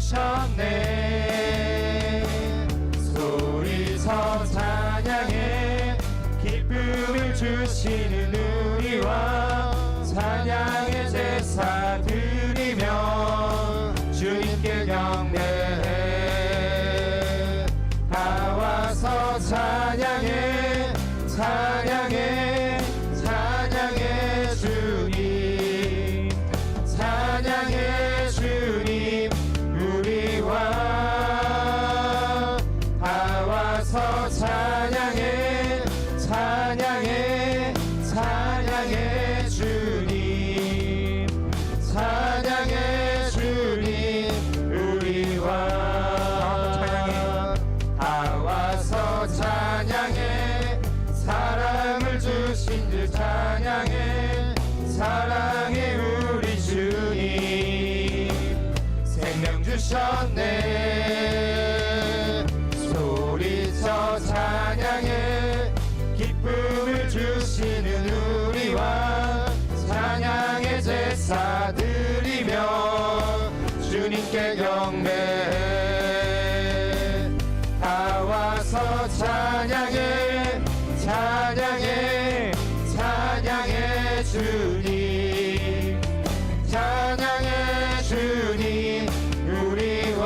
주셨네. 소리쳐 찬양해. 기쁨을 주시는 우리와 찬양의 제사 드리며 주님께 경배해. 다 와서 찬양해. 찬양해. 찬양해 주님. 찬양해 주님. 우리와 다 와서 찬양해. 찬양해. 찬양해 주님. 찬양해 주님. 우리와 다 와서 찬양해. 사랑을 주신 주 찬양해. 사랑해 우리 주님. 생명 주셨네. 소리쳐 찬양해. 기쁨을 주시는 우리와 찬양의 제사 드리며 주님께 경배해. 다 와서 찬양해. 찬양해. 찬양해 주님. 찬양해 주님. 우리와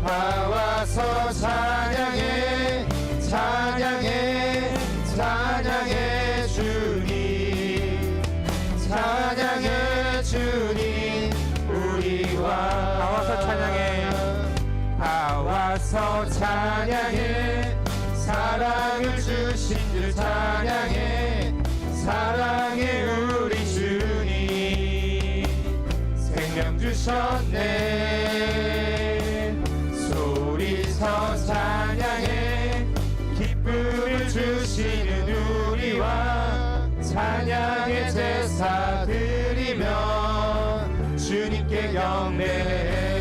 다 와서 찬양해. 찬양해. 찬양해 주님. 찬양해 주님. 우리와 다 와서 찬양해. 다 와서 찬양해. 사랑을 주신 주 찬양해. 사랑해 우리 주님. 생명 주셨네. 소리쳐 찬양해. 기쁨을 주시는 우리와 찬양의 제사 드리며 주님께 경배해.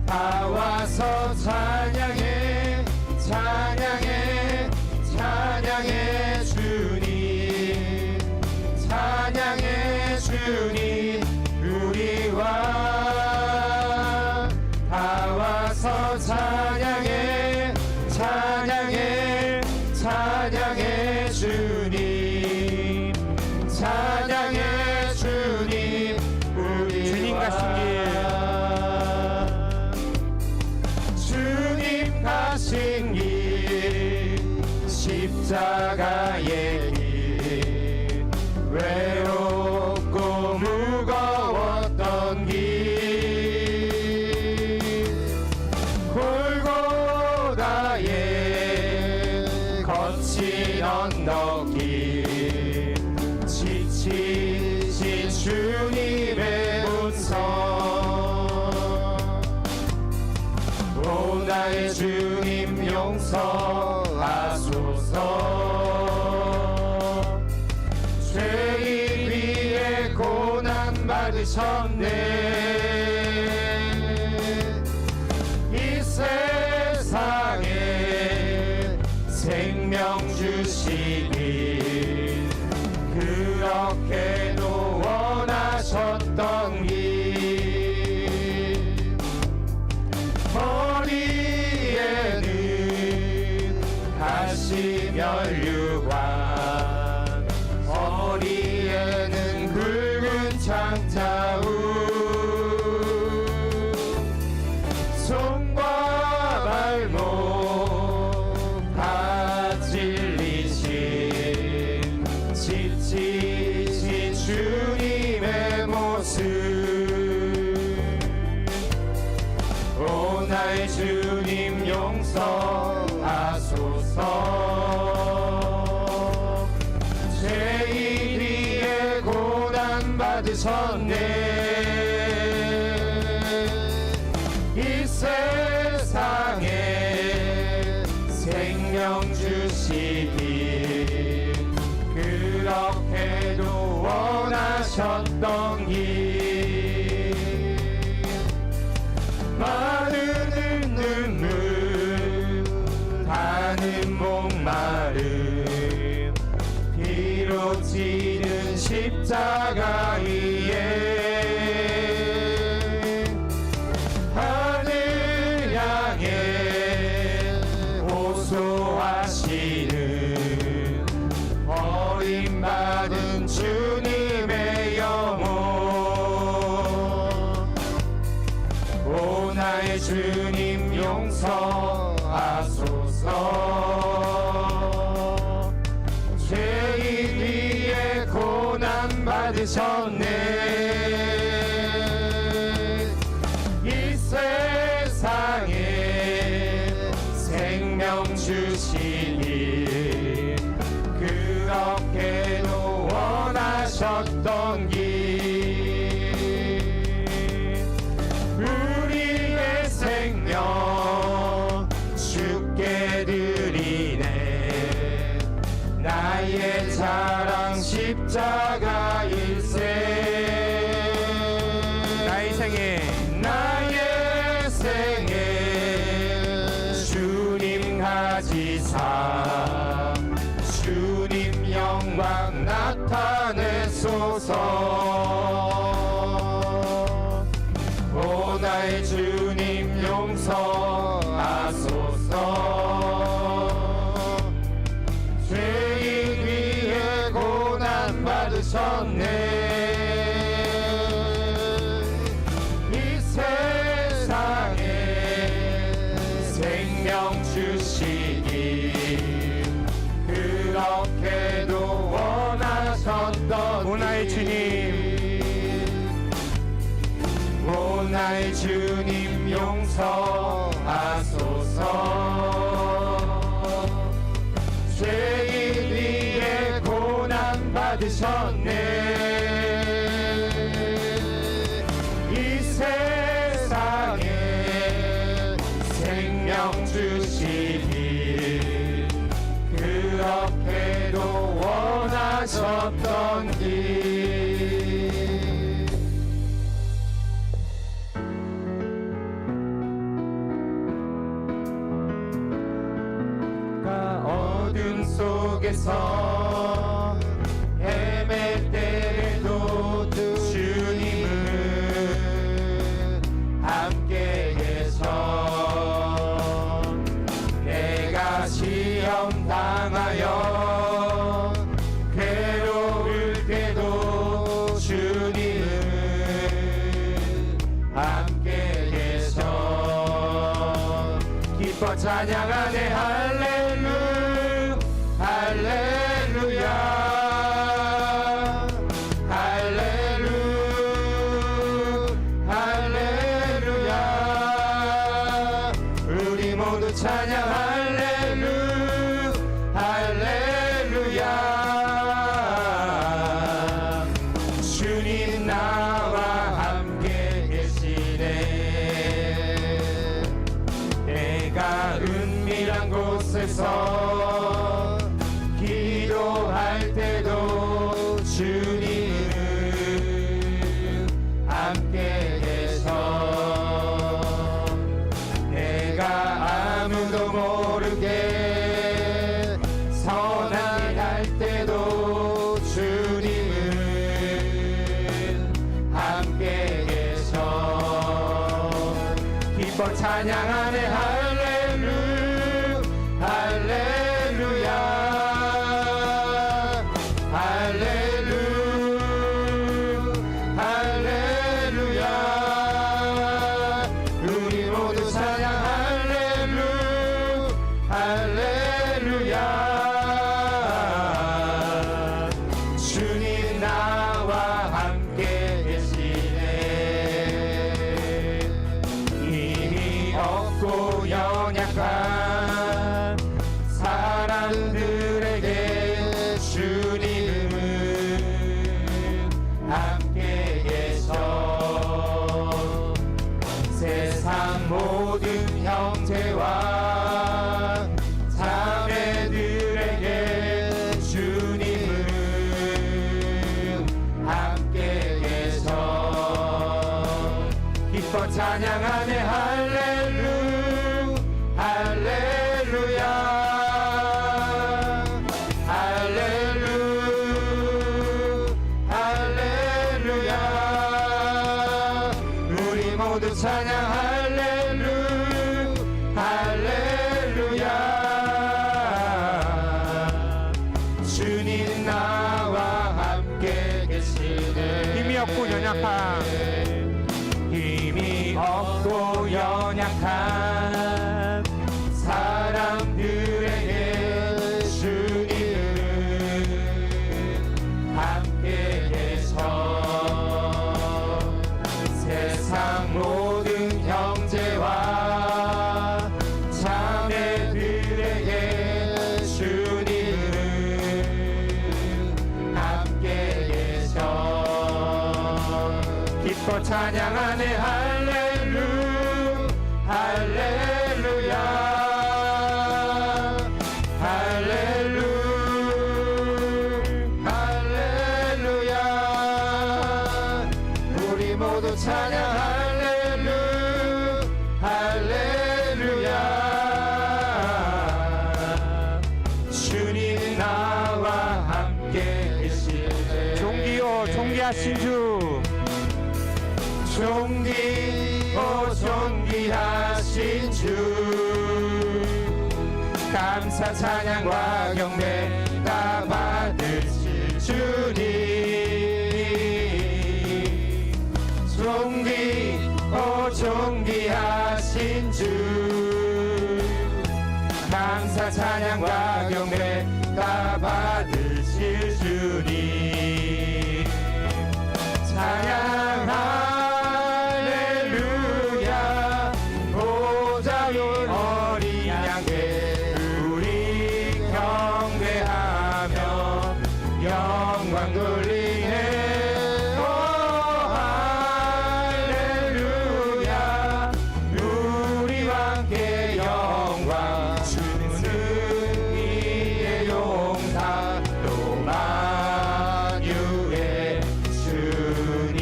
다 와서 찬양해. 찬양해. 찬양해 주님. 찬양해 주님. 우리와 다 와서 찬양해. 찬양해. 찬양해 주님. 찬양해 주님. 우리와 주님 가신 길. 주님 가신 길. 십자가의 길. 외롭고 무거웠던 길. 골고다의 거친 언덕길. 지치신 주님의 음성. 오 나의 주님 용서하소서. 죄인 위에 고난 받으셨네. 이 세상에 생명 주시길 그렇게도 원하셨던 길. 머리에는 가시 면류관. 허리에는 굵은 창자우. 손과 발목 다 찔리신 지치신 주님의 모습. 오 나의 주님 용서하소서. 죄인 위에 고난 받으셨네. 이 세상에 생명 주시길 그렇게도 원하셨던 길. 마르는 눈물 타는 목마름 피로 찌는 십자가 위에 주님 용서하소서. 죄인 위에 고난 받으셨네. 이 세상에 생명 주시니 그렇게도 원하셨던 길, 우리의 생명 주께 드리네. 나의 자랑 십자가 일생, 나의 생애 주님 가지사 주님 영광 나타내소서. 오 나의 주님 용서하소서. 죄인 위에 고난 받으셨네. 이 세상에 생명 주시니 그렇게도 원하셨던 오 나의 주님, 오 나의 주님 용서하소서. 죄인 위에 고난 받으셨네. 이 세상에 생명 주시니 그렇게도 원하셨던 길. 어둠 속에서 헤맬 때에도 주님은 함께 계셔. 내가 시험 당하여 괴로울 때도 주님은 함께 계셔. 기뻐 찬양하네 할렐루야 할렐루야 할렐루야 할렐루야. 우리 모두 찬양 할렐루야 할렐루야. 주님 나와 함께 계시네. 내가 은밀한 곳에서 기도할 때도 주님은 함께 계셔. 내가 아무도 모르게 선한 일 할 때도 주님은 함께 계셔. 기뻐 찬양하네 할렐루야 할렐루야 할렐루야 할렐루야. 우리 모두 찬양 할렐루야 할렐루야. 주님 나와 함께 계시네. 힘이 없고 연약한 사람들에게 주님은 함께 계셔. 세상 모든 형제와 자매들에게 주님은 함께 계셔. 기뻐 찬양하네 할렐루야 할렐루야 할렐루야. 우리 모두 찬양 할렐루야 할렐루야. 주님 나와 함께 계시네. 힘이 없고 연약한 힘이 힘이 없고 연약한 사람들에게 주님은 함께 계셔. 세상 모든 형제와 자매들에게 주님은 함께 계셔. 기뻐 찬양하네 할렐루 할렐루야 할렐루 할렐루야. 우리 모두 찬양 할렐루 할렐루야. 주님 나와 함께 계시네. 존귀요 존귀하신 주, 존귀오 존귀하신 주. 감사 찬양과 경배 다 받으실 주님. 존귀오 존귀하신 주. 감사 찬양과 경배 다 받으실 주님. 찬양 할렐루야. 보좌 위 어린 양께 우리 경배하며 영광 돌리네. 오 할렐루야. 우리와 함께 영광 주는 승리의 용사 또 만유의 주님.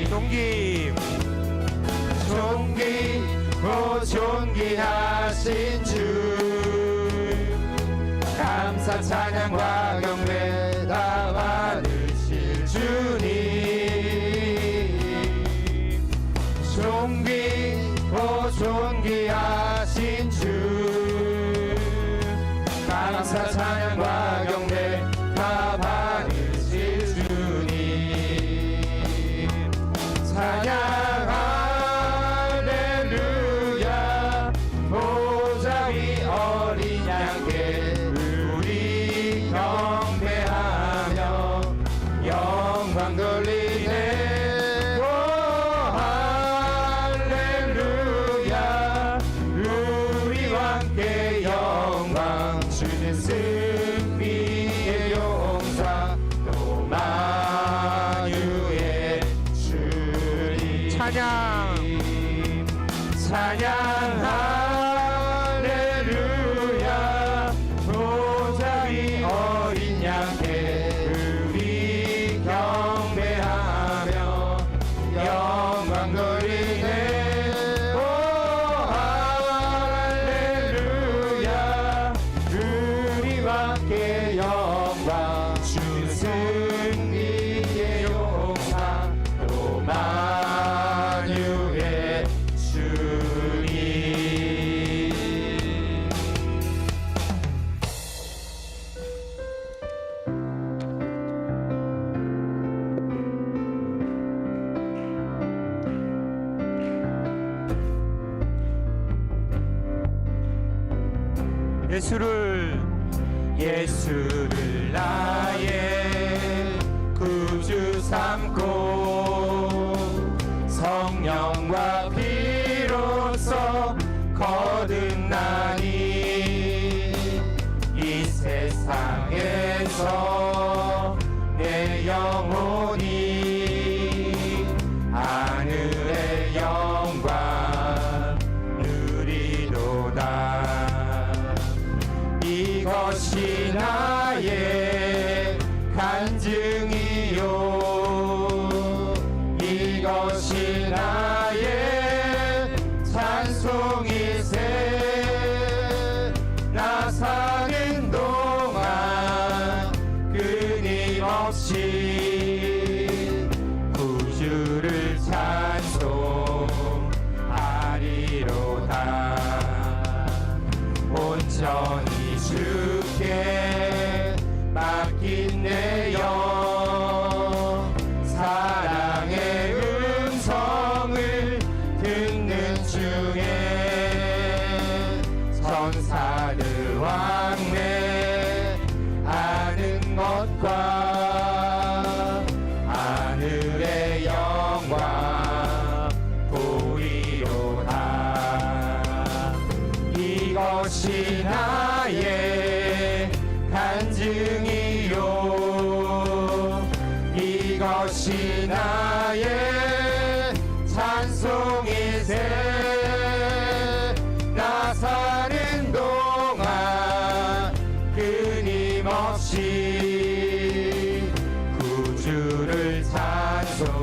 존귀 존귀오 존귀하신 주. 감사 찬양과 경배 다 받으실 주님. 존귀오 존귀하신 주. 감사 찬양과 경배 다 받으실 주님. 찬양 할렐루야. 보좌 위 어린 양께 우리 경배하며 영광 돌리네. 오 할렐루야. 우리와 함께 영광 주는 승리의 용사 또 만유의 주님. 찬양 찬양 할렐루야. 보좌 위 어린 양께 우리 경배하며 영광 돌리네. 오 할렐루야. 우리와 함께 영광 주는 승리의 용사 또 만유의 주님. 예수를 나의 구주 삼고 성령과 피로써 거듭나니 이 세상에서 내 영혼이 하늘의 영광 누리도다. 이것이 나의 간증이요. 이것이 나의 찬송이세. 나 사는 동안 끊임없이 구주를 찬송하리로다. 온전히 주께 맡긴 내 영 사랑의 음성 나의 찬송일세 나 사는 동안 끊임없이 구주를 찬송하리로다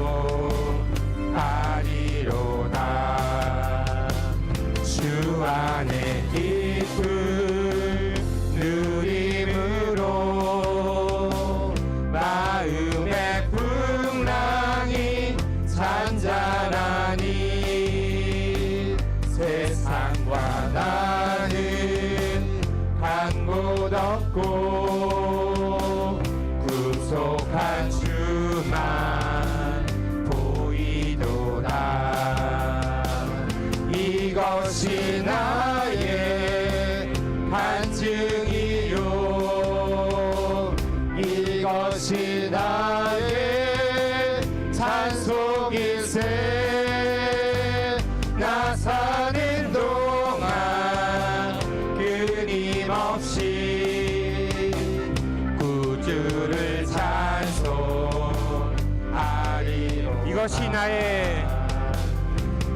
주 안에 기쁨 누림으로 마음의 풍랑이 잔잔하니 세상과 나는 간 곳 없고 구속한 주만 보이도다 이것이 나의 간증이요 이것이 나의 찬송일세 나 사는 동안 끊임없이 구주를 찬송하리로다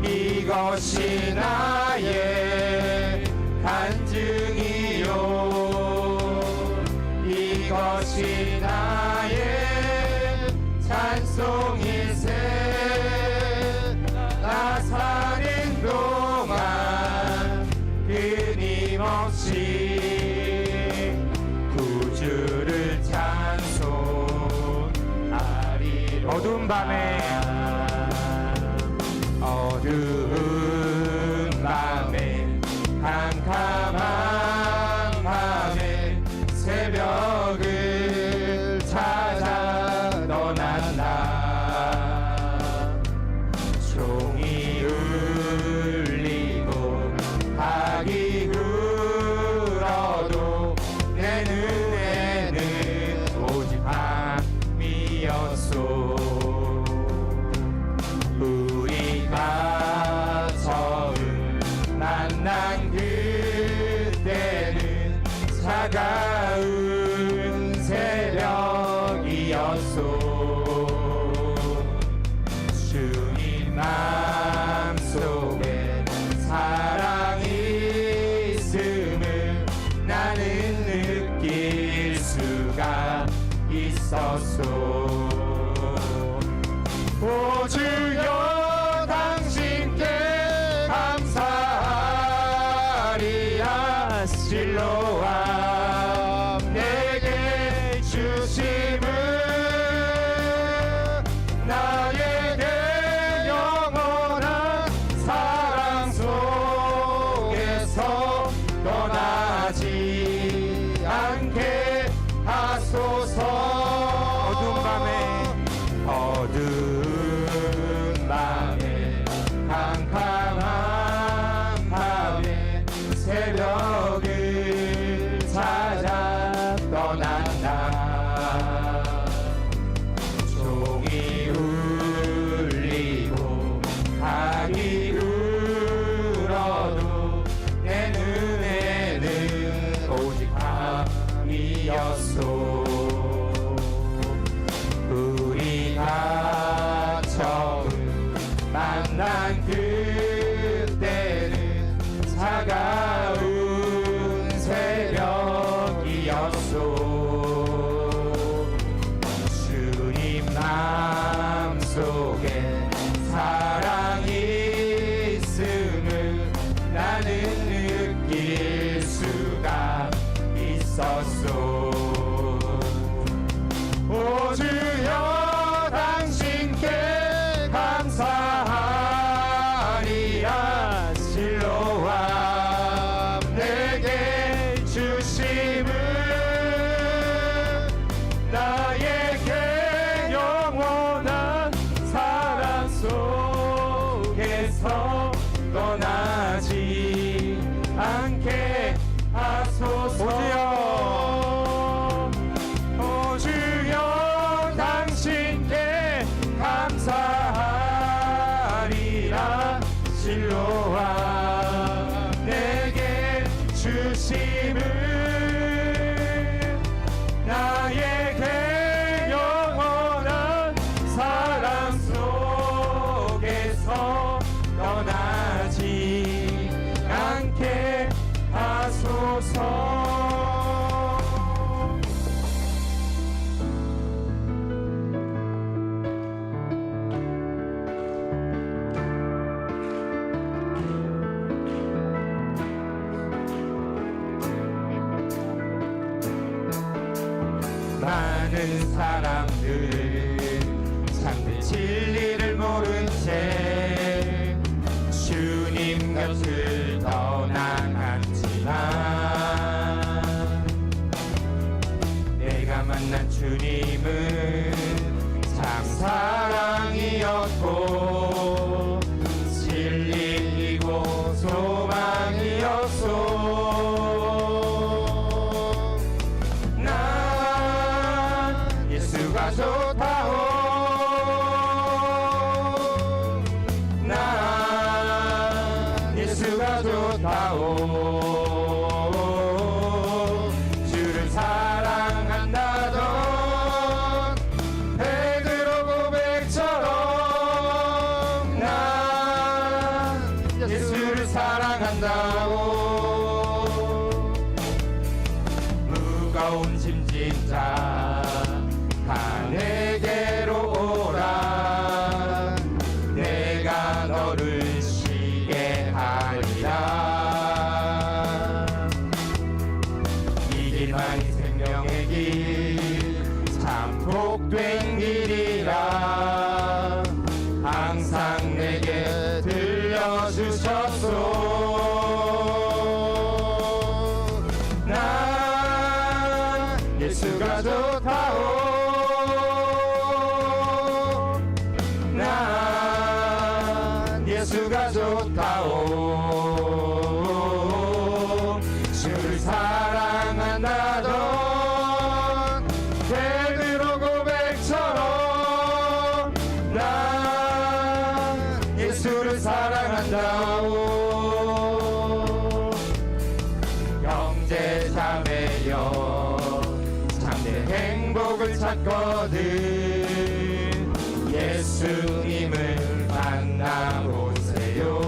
이것이 나의 간증이요 이것이 나의 찬송일세 나 사는 동안 끊임없이 구주를 찬송하리로다 어두운 밤에 캄캄한 밤에 새벽을 찾아 떠난다 종이 울리고 닭이 굴어도 내 눈에는 오직 밤이었소 우리가 처음 만난 그때는 차가운 새벽이었소 주님 맘속에 사랑이 있음을 나는 느낄 수가 있었소 오 주여 당신께 감사하리야 실로암 내게 주심을 나에게 영원한 사랑 속에서 떠나지 않게 하소서 어두운 밤에 캄캄한 밤에 새벽을 찾아 떠난다 종이 울리고 닭이 울어도 내 눈에는 오직 밤이었소 우리가 처음 만난 그때는 차가운 새벽이었소 주님 맘속에 사랑이 있음을 나는 느낄 수가 있었소 오 주여 당신께 감사하리야 실로암 내게 주심을 나에게 영원한 사랑 속에서 떠나지 않게 하소서 주여 당신께 감사하리야 많은 사람들 참된 진리를 모른 채 주님 곁을 떠나갔지만 내가 만난 주님은 참 사랑이었고 진리이고 소망이었소. 난 예수가 좋다오. 난 예수가 좋다오. 주를 사랑한다던 베드로 고백처럼 난 예수를 사랑한다고. 무거운 짐진자 다 내게로 오라. 내가 너를 쉬게 하리라. 이 길만이 생명의 길 참 복된 길이라 항상 내게 들려주셨소. 난 예수가 좋다오. 난 예수가 좋다오. 주를 사랑한다던 베드로 고백처럼 난 예수를 사랑한다오. 형제 자매여 참된 행복을 찾거든 예수님을 만나보세요.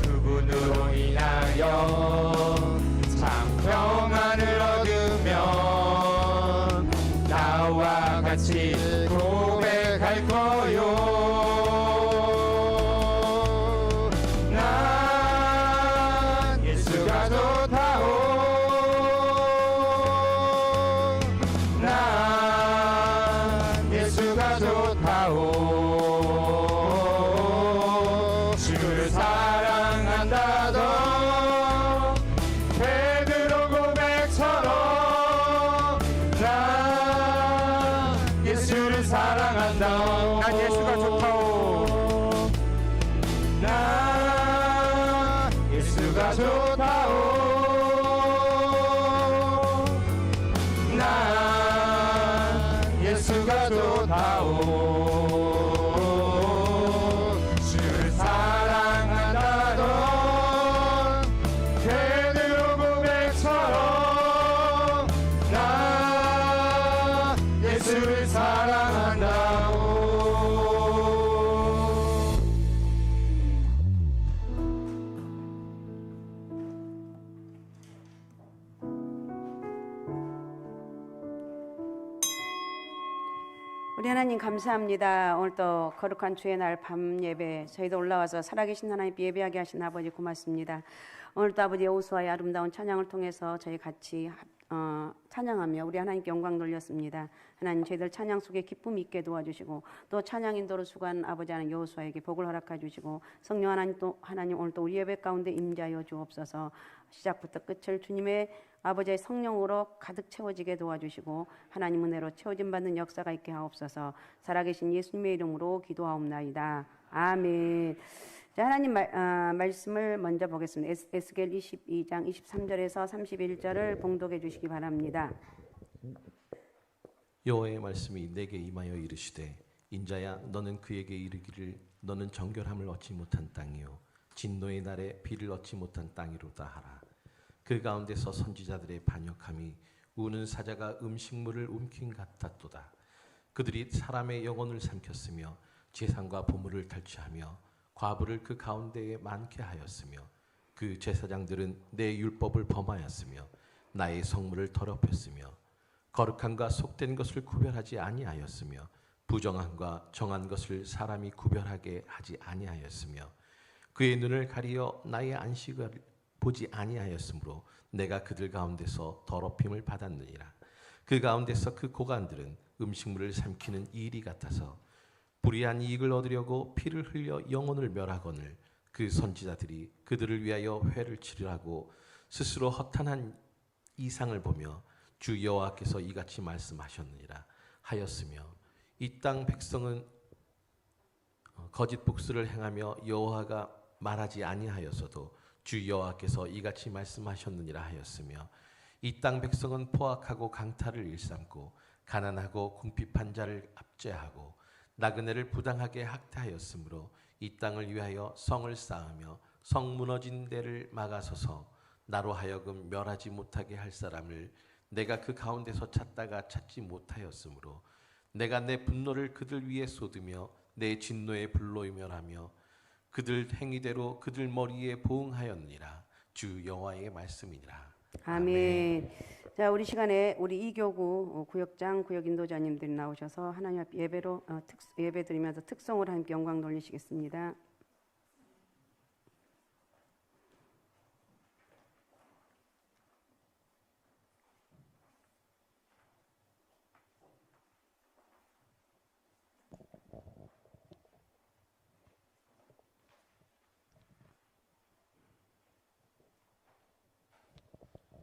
그분으로 인하여 참 평안을 얻으면 나와 같이 고백할 거요. 난 예수가 좋다오. 난 예수가 좋다오. 주를 사랑한다던 베드로 고백처럼 난 예수를 사랑한다오. 난 예수가 좋다오. 난 예수가 좋다오. 난 예수가 좋다오. 주를 사랑한다던 베드로 고백처럼 난 예수를 사랑한다오. 우리 하나님 감사합니다. 오늘 또 거룩한 주의 날 밤 예배 저희도 올라와서 살아계신 하나님 예배하게 하신 아버지 고맙습니다. 오늘도 아버지 여호수아의 아름다운 찬양을 통해서 저희 같이 찬양하며 우리 하나님께 영광 돌렸습니다. 하나님 저희들 찬양 속에 기쁨 있게 도와주시고 또 찬양 인도로 수고한 아버지 하나님 여호수아에게 복을 허락해 주시고 성령 하나님 또 하나님 오늘 또 우리 예배 가운데 임재하여 주옵소서. 시작부터 끝을 주님의 아버지의 성령으로 가득 채워지게 도와주시고 하나님 은혜로 채워짐 받는 역사가 있게 하옵소서. 살아계신 예수님의 이름으로 기도하옵나이다. 아멘. 자, 하나님 말씀을 먼저 보겠습니다. 에스겔 22장 23절에서 31절을 봉독해 주시기 바랍니다. 여호와의 말씀이 내게 임하여 이르시되 인자야 너는 그에게 이르기를 너는 정결함을 얻지 못한 땅이요 진노의 날에 비를 얻지 못한 땅이로다 하라. 그 가운데서 선지자들의 반역함이 우는 사자가 음식물을 움킨 같았도다. 그들이 사람의 영혼을 삼켰으며 제사장과 보물을 탈취하며 과부를 그 가운데에 많게 하였으며 그 제사장들은 내 율법을 범하였으며 나의 성물을 더럽혔으며 거룩함과 속된 것을 구별하지 아니하였으며 부정함과 정한 것을 사람이 구별하게 하지 아니하였으며 그의 눈을 가리어 나의 안식을 보지 아니하였으므로 내가 그들 가운데서 더럽힘을 받았느니라. 그 가운데서 그 고관들은 음식물을 삼키는 이리 같아서 불의한 이익을 얻으려고 피를 흘려 영혼을 멸하거늘 그 선지자들이 그들을 위하여 회를 치르라고 스스로 허탄한 이상을 보며 주 여호와께서 이같이 말씀하셨느니라 하였으며 이 땅 백성은 거짓 복수를 행하며 여호와가 말하지 아니하였어도 주 여호와께서 이같이 말씀하셨느니라 하였으며 이 땅 백성은 포악하고 강탈을 일삼고 가난하고 궁핍한 자를 압제하고 나그네를 부당하게 학대하였으므로 이 땅을 위하여 성을 쌓으며 성 무너진 데를 막아서서 나로 하여금 멸하지 못하게 할 사람을 내가 그 가운데서 찾다가 찾지 못하였으므로 내가 내 분노를 그들 위에 쏟으며 내 진노의 불로 멸하며 그들 행위대로 그들 머리에 보응하였느니라. 주 여호와의 말씀이니라. 아멘. 자, 우리 시간에 우리 이교구 구역장 구역인도자님들이 나오셔서 하나님 앞 예배로 예배 드리면서 특송을 함께 영광 돌리시겠습니다.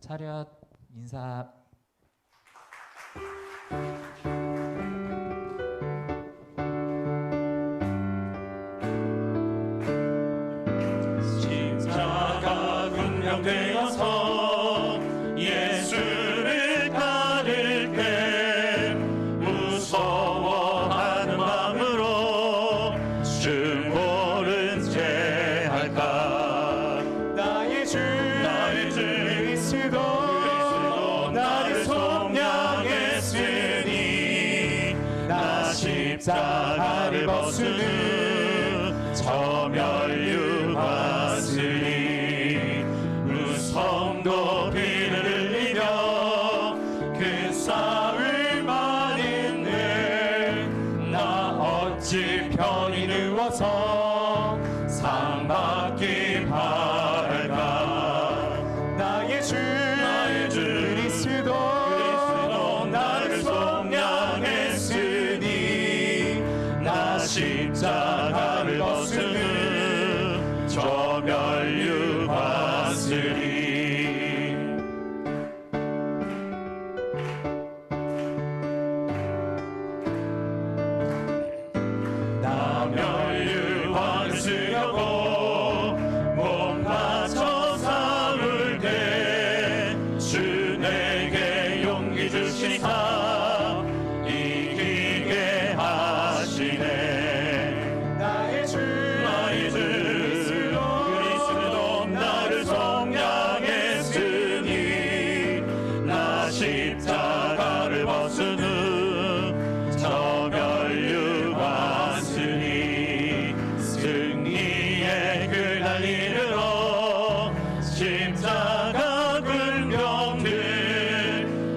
차렷 인사. 십자가 군명되어서 예수를 따를 때 무서워하는 마음으로 중보는 제할까. 나의 주 그리스도 나를 속량했으니 나 십자가를 벗으는 저멸류 받으니 무성도 피를 흘리며 그 싸움만 있는 나 어찌 편히 누워서 상 받기 바랄까. 나의 주 그리스도 나를 속량했으니 나 십자가를 벗으는 저멸류 받으리. 나 멸류관을 쓰려고 몸 바쳐 싸울 때 주 내게 용기 주시사 이기게 하시네. 나의 주 그리스도 나를 속량했으니 나 십자가를 벗으는 저멸류 받으니 승리의 그 달리르러 십자가 군병들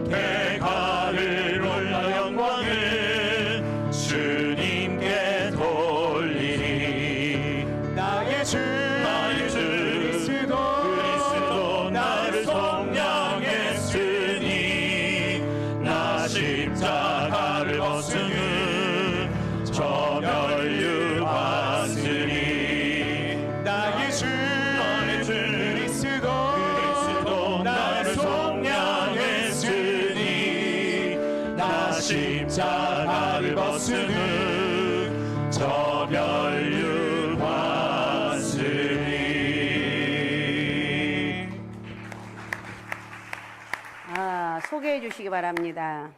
대가를 올라 영광을 주님께 돌리니. 나의 주 그리스도 나를 속량했으니 나 십자가를 벗으는 저멸류 받으니. 나의 주 그리스도 나를 속량했으니 나 십자가를 벗으는 저멸류 받으니. 소개해 주시기 바랍니다.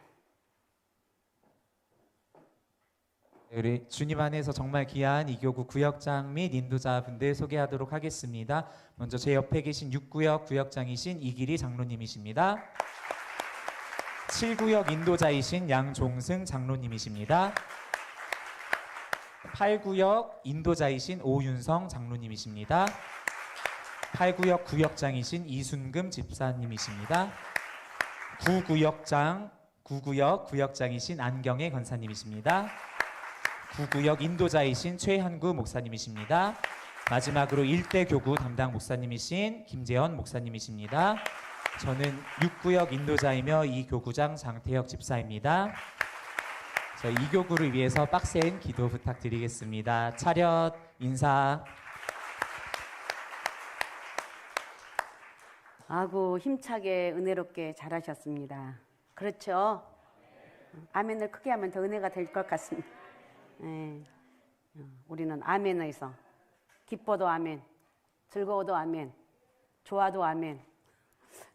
우리 주님 안에서 정말 귀한 이교구 구역장 및 인도자분들 소개하도록 하겠습니다. 먼저 제 옆에 계신 6구역 구역장이신 이길이 장로님이십니다. 7구역 인도자이신 양종승 장로님이십니다. 8구역 인도자이신 오윤성 장로님이십니다. 8구역 구역장이신 이순금 집사님이십니다. 9구역 구역장이신 안경애 권사님이십니다. 9구역 인도자이신 최한구 목사님이십니다. 마지막으로 일대 교구 담당 목사님이신 김재현 목사님이십니다. 저는 6구역 인도자이며 이 교구장 장태혁 집사입니다. 저희 이 교구를 위해서 빡센 기도 부탁드리겠습니다. 차렷 인사. 아구 힘차게 은혜롭게 잘하셨습니다. 그렇죠? 아멘을 크게 하면 더 은혜가 될 것 같습니다. 네. 우리는 아멘에서 기뻐도 아멘, 즐거워도 아멘, 좋아도 아멘,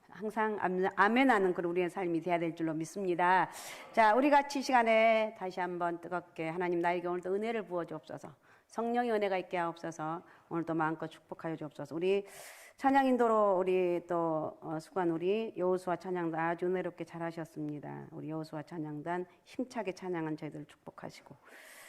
항상 아멘하는 그런 우리의 삶이 돼야 될 줄로 믿습니다. 자, 우리 같이 시간에 다시 한번 뜨겁게 하나님 나에게 오늘도 은혜를 부어 주옵소서. 성령의 은혜가 있게 하옵소서. 오늘도 마음껏 축복하여 주옵소서. 우리 찬양 인도로 우리 또 수고한 우리 여호수아 찬양단 아주 은혜롭게 잘하셨습니다. 우리 여호수아 찬양단 힘차게 찬양한 저희들을 축복하시고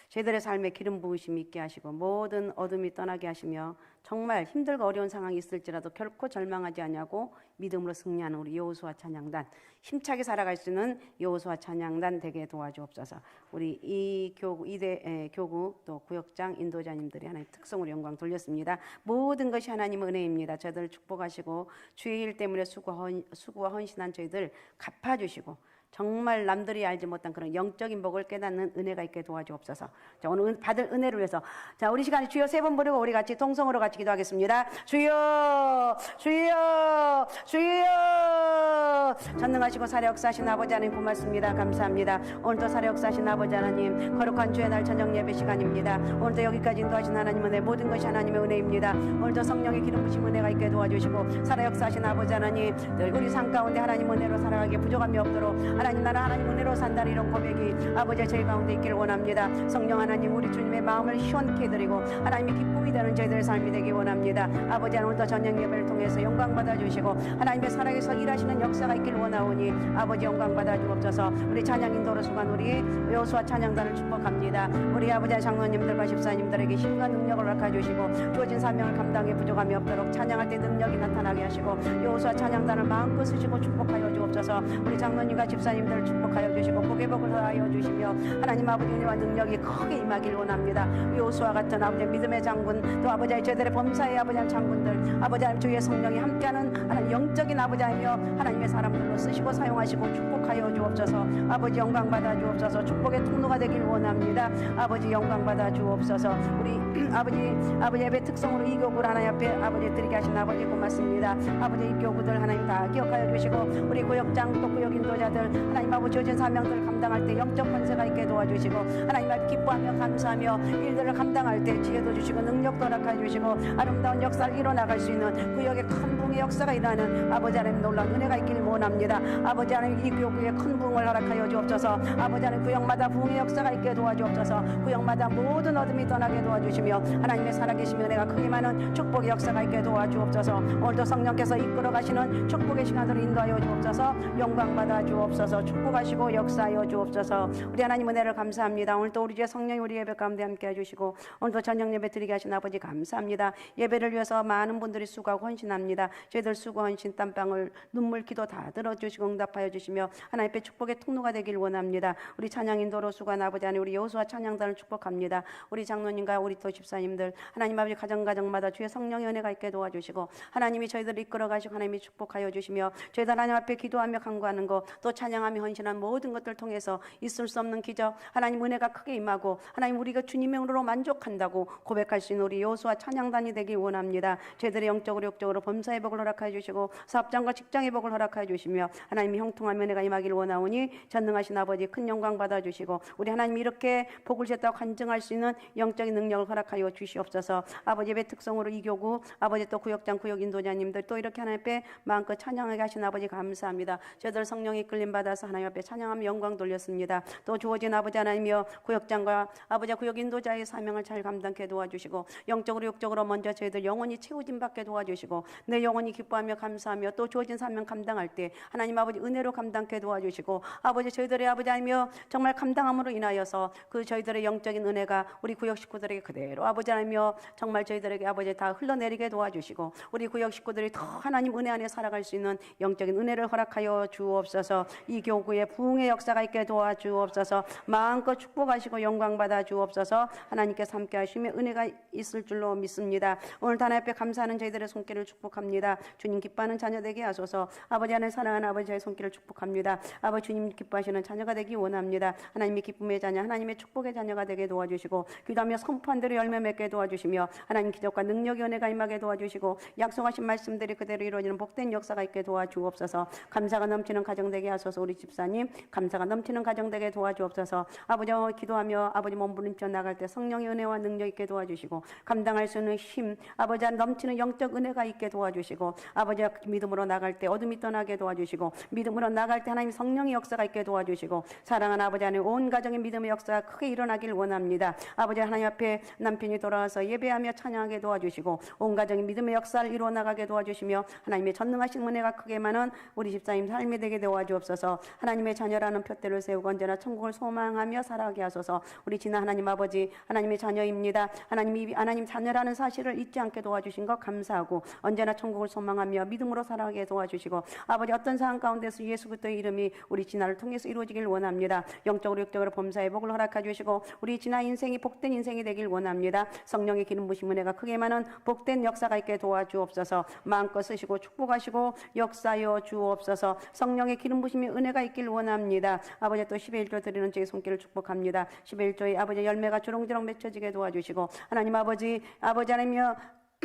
저희들의 삶에 기름 부으심이 있게 하시고 모든 어둠이 떠나게 하시며 정말 힘들고 어려운 상황이 있을지라도 결코 절망하지 아니하고 믿음으로 승리하는 우리 여호수아 찬양단, 힘차게 살아갈 수 있는 여호수아 찬양단 되게 도와주옵소서. 우리 이 교구, 이대 교구 또 구역장 인도자님들이 하나님 특성으로 영광 돌렸습니다. 모든 것이 하나님의 은혜입니다. 저희들 축복하시고 주의 일 때문에 수고와 헌신한 저희들 갚아주시고 정말 남들이 알지 못한 그런 영적인 복을 깨닫는 은혜가 있게 도와주옵소서. 자, 오늘 받을 은혜를 위해서 자, 우리 시간에 주여 세 번 부르고 우리 같이 통성으로 같이 기도하겠습니다. 주여, 주여, 주여. 전능하시고 사려 역사하신 아버지 하나님 고맙습니다. 감사합니다. 오늘도 사려 역사하신 아버지 하나님 거룩한 주의 날 저녁 예배 시간입니다. 오늘도 여기까지 인도하신 하나님 은혜 모든 것이 하나님의 은혜입니다. 오늘도 성령의 기름 부심 은혜가 있게 도와주시고 사려 역사하신 아버지 하나님 늘 우리 삶 가운데 하나님 은혜로 살아가게 부족함이 없도록 하나님 나는 하나님 은혜로 산다는 이런 고백이 아버지 저희 가운데 있기를 원합니다. 성령 하나님 우리 주님의 마음을 시원케 해드리고 하나님의 기쁨이 되는 저희들의 삶이 되기 원합니다. 아버지 오늘도 저녁 예배를 통해서 영광 받아주시고 하나님의 살아계서 일하시는 역사가 있기를 원하오니 아버지 영광 받아주옵소서. 우리 찬양 인도로 수고한 우리 여호수아 찬양단을 축복합니다. 우리 아버지 장로님들과 집사님들에게 힘과 능력을 허락해주시고 주어진 사명을 감당해 부족함이 없도록 찬양할 때 능력이 나타나게 하시고 여호수아 찬양단을 마음껏 쓰시고 축복하여 주옵소서. 우리 장로님과 집사님들을 축복하여 주시고 복의 복을 더하여 주시며 하나님 아버지 은혜와 능력이 크게 임하길 원합니다. 여호수아 같은 아버지 믿음의 장군 또 아버지 저희들의 범사의 아버지 장군들 아버지 하나님 주의 성령이 함께하는 하나님 영적인 아버지이며 하나님의 사람들로 쓰시고 사용하시고 축복하여 주옵소서. 아버지 영광 받아 주옵소서. 축복의 통로가 되길 원합니다. 아버지 영광 받아 주옵소서. 우리 아버지 예배 특성으로 이 교구를 하나님 앞에 아버지 드리게 하신 아버지 고맙습니다. 아버지 이 교구들 하나님 다 기억하여 주시고 우리 구역장 또 구역 인도자들 하나님 아버지 주어진 사명들을 감당할 때 영적 권세가 있게 도와주시고 하나님 앞에 기뻐하며 감사하며 일들을 감당할 때 지혜도 주시고 능력도 허락해 주시고 아름다운 역사를 이뤄나갈 수 있는 구역의 큰 부흥의 역사가 일어나는 아버지 하나님 놀라운 은혜가 있기를 원합니다. 아버지 하나님 이 교구의 큰 부흥을 허락하여 주옵소서. 아버지 하나님 구역마다 부흥의 역사가 있게 도와주옵소서. 구역마다 모든 어둠이 떠나게 도와주시며 하나님의 살아계신 은혜가 크게 많은 축복의 역사가 있게 도와주옵소서. 오늘도 성령께서 이끌어 가시는 축복의 시간으로 인도하여 주옵소서. 영광 받아 주옵소서. 축복하시고 역사하여 주옵소서. 우리 하나님 은혜를 감사합니다. 오늘도 우리 주의 성령이 우리 예배 가운데 함께 해주시고 오늘도 저녁 예배 드리게 하신 아버지 감사합니다. 예배를 위해서 많은 분들이 수고하고 헌신합니다. 저희들 수고 헌신 땀방울 눈물 기도 다 들어주시고 응답하여 주시며 하나님 앞에 축복의 통로가 되길 원합니다. 우리 찬양 인도로 수고한 아버지 하나님 우리 여호수아 찬양단을 축복합니다. 우리 장로님과 우리 또 집사님들 하나님 아버지 가정마다 주의 성령의 은혜가 있게 도와주시고 하나님이 저희들을 이끌어 가시고 하나님이 축복하여 주시며 저희들 하나님 앞에 기도하며 간구하는 것 또 찬양하며 헌신한 모든 것들 통해서 있을 수 없는 기적 하나님 은혜가 크게 임하고 하나님 우리가 주님의 은혜로 만족한다고 고백할 수 있는 우리 여호수아 찬양단이 되길 원합니다. 저희들의 영적으로 육적으로 범사의 복을 허락하여 주시고 사업장과 직장의 복을 허락하여 주시며 하나님이 형통한 은혜가 임하길 원하오니 전능하신 아버지 큰 영광 받아주시고 우리 하나님이 이렇게 복을 줬다고 간증할 수 있는 영적인 능력을 허락하여 주시옵소서. 아버지 예배 특성으로 이 교구 아버지 또 구역장 구역 인도자님들 또 이렇게 하나님 앞에 마음껏 찬양하게 하신 아버지 감사합니다. 저희들 성령이 이끌림 받아서 하나님 앞에 찬양하며 영광 돌렸습니다. 또 주어진 아버지 하나님이여 구역장과 아버지 구역 인도자의 사명을 잘 감당케 도와주시고 영적으로 육적으로 먼저 저희들 영원히 채우짐 받게 도와주시고 내 영혼이 기뻐하며 감사하며 또 주어진 사명 감당할 때 하나님 아버지 은혜로 감당케 도와주시고 아버지 저희들의 아버지 하나님이여 정말 감당함으로 인하여서 그 저희들의 영적인 은혜가 우리 구역 식구들에게 그대로 아버지 하나님이여 정말 저희들에게 아버지 다 흘러내리게 도와주시고 우리 구역 식구들이 더 하나님 은혜 안에 살아갈 수 있는 영적인 은혜를 허락하여 주옵소서. 이 이 교구에 부흥의 역사가 있게 도와주옵소서. 마음껏 축복하시고 영광 받아 주옵소서. 하나님께서 함께 하시며 은혜가 있을 줄로 믿습니다. 오늘 하나님 앞에 감사하는 저희들의 손길을 축복합니다. 주님 기뻐하는 자녀 되게 하소서. 아버지 하나님 사랑하는 아버지의 손길을 축복합니다. 아버지 주님 기뻐하시는 자녀가 되기 원합니다. 하나님의 기쁨의 자녀, 하나님의 축복의 자녀가 되게 도와주시고 기도하며 선포한 대로 열매 맺게 도와주시며 하나님 기적과 능력의 은혜가 임하게 도와주시고 약속하신 말씀들이 그대로 이루어지는 복된 역사가 있게 도와주옵소서. 감사가 넘치는 가정 되게 하소서. 우리 집사님 감사가 넘치는 가정 되게 도와주옵소서. 아버지 기도하며 아버지 몸부림쳐 나갈 때 성령의 은혜와 능력 있게 도와주시고 감당할 수 있는 힘 아버지 넘치는 영적 은혜가 있게 도와주시고 아버지 믿음으로 나갈 때 어둠이 떠나게 도와주시고 믿음으로 나갈 때 하나님 성령의 역사가 있게 도와주시고 사랑하는 아버지 하나님 온 가정의 믿음의 역사가 크게 일어나길 원합니다. 아버지 하나님 앞에 남편이 돌아와서 예배하며 찬양하게 도와주시고 온 가정의 믿음의 역사를 이루어 나가게 도와주시며 하나님의 전능하신 은혜가 크게 많은 우리 집사님 삶이 되게 도와주옵소서. 하나님의 자녀라는 표대를 세우고 언제나 천국을 소망하며 살아가게 하소서. 우리 지나 하나님 아버지 하나님의 자녀입니다. 하나님 자녀라는 사실을 잊지 않게 도와주신 것 감사하고 언제나 천국을 소망하며 믿음으로 살아가게 도와주시고 아버지 어떤 상황 가운데서 예수 그리스도의 이름이 우리 진아를 통해서 이루어지길 원합니다. 영적으로 육적으로 범사의 복을 허락해 주시고 우리 진아 인생이 복된 인생이 되길 원합니다. 성령의 기름 부심 은혜가 크게 많은 복된 역사가 있게 도와주옵소서. 마음껏 쓰시고 축복하시고 역사여 주옵소서. 성령의 기름 부심의 은혜가 있길 원합니다. 아버지 또 11조 드리는 저희 손길을 축복합니다. 11조의 아버지 열매가 주렁주렁 맺혀지게 도와주시고 하나님 아버지 하나님이여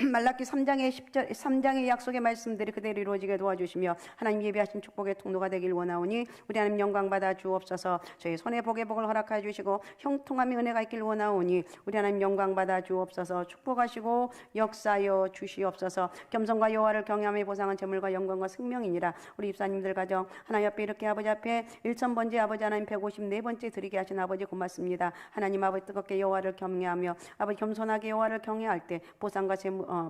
말라기 3장의 10절 3장의 약속의 말씀들이 그대로 이루어지게 도와주시며 하나님 예비하신 축복의 통로가 되길 원하오니 우리 하나님 영광 받아 주옵소서. 저희 손에 복의 복을 허락하여 주시고 형통함의 은혜가 있길 원하오니 우리 하나님 영광 받아 주옵소서. 축복하시고 역사여 주시옵소서. 겸손과 여호와를 경외함의 보상은 재물과 영광과 생명이니라. 우리 입사님들 가정 하나님 앞에 이렇게 아버지 앞에 1000번째 아버지 하나님 154번째 드리게 하신 아버지 고맙습니다. 하나님 아버지 뜨겁게 여호와를 경외하며 아버지 겸손하게 여호와를 경외할 때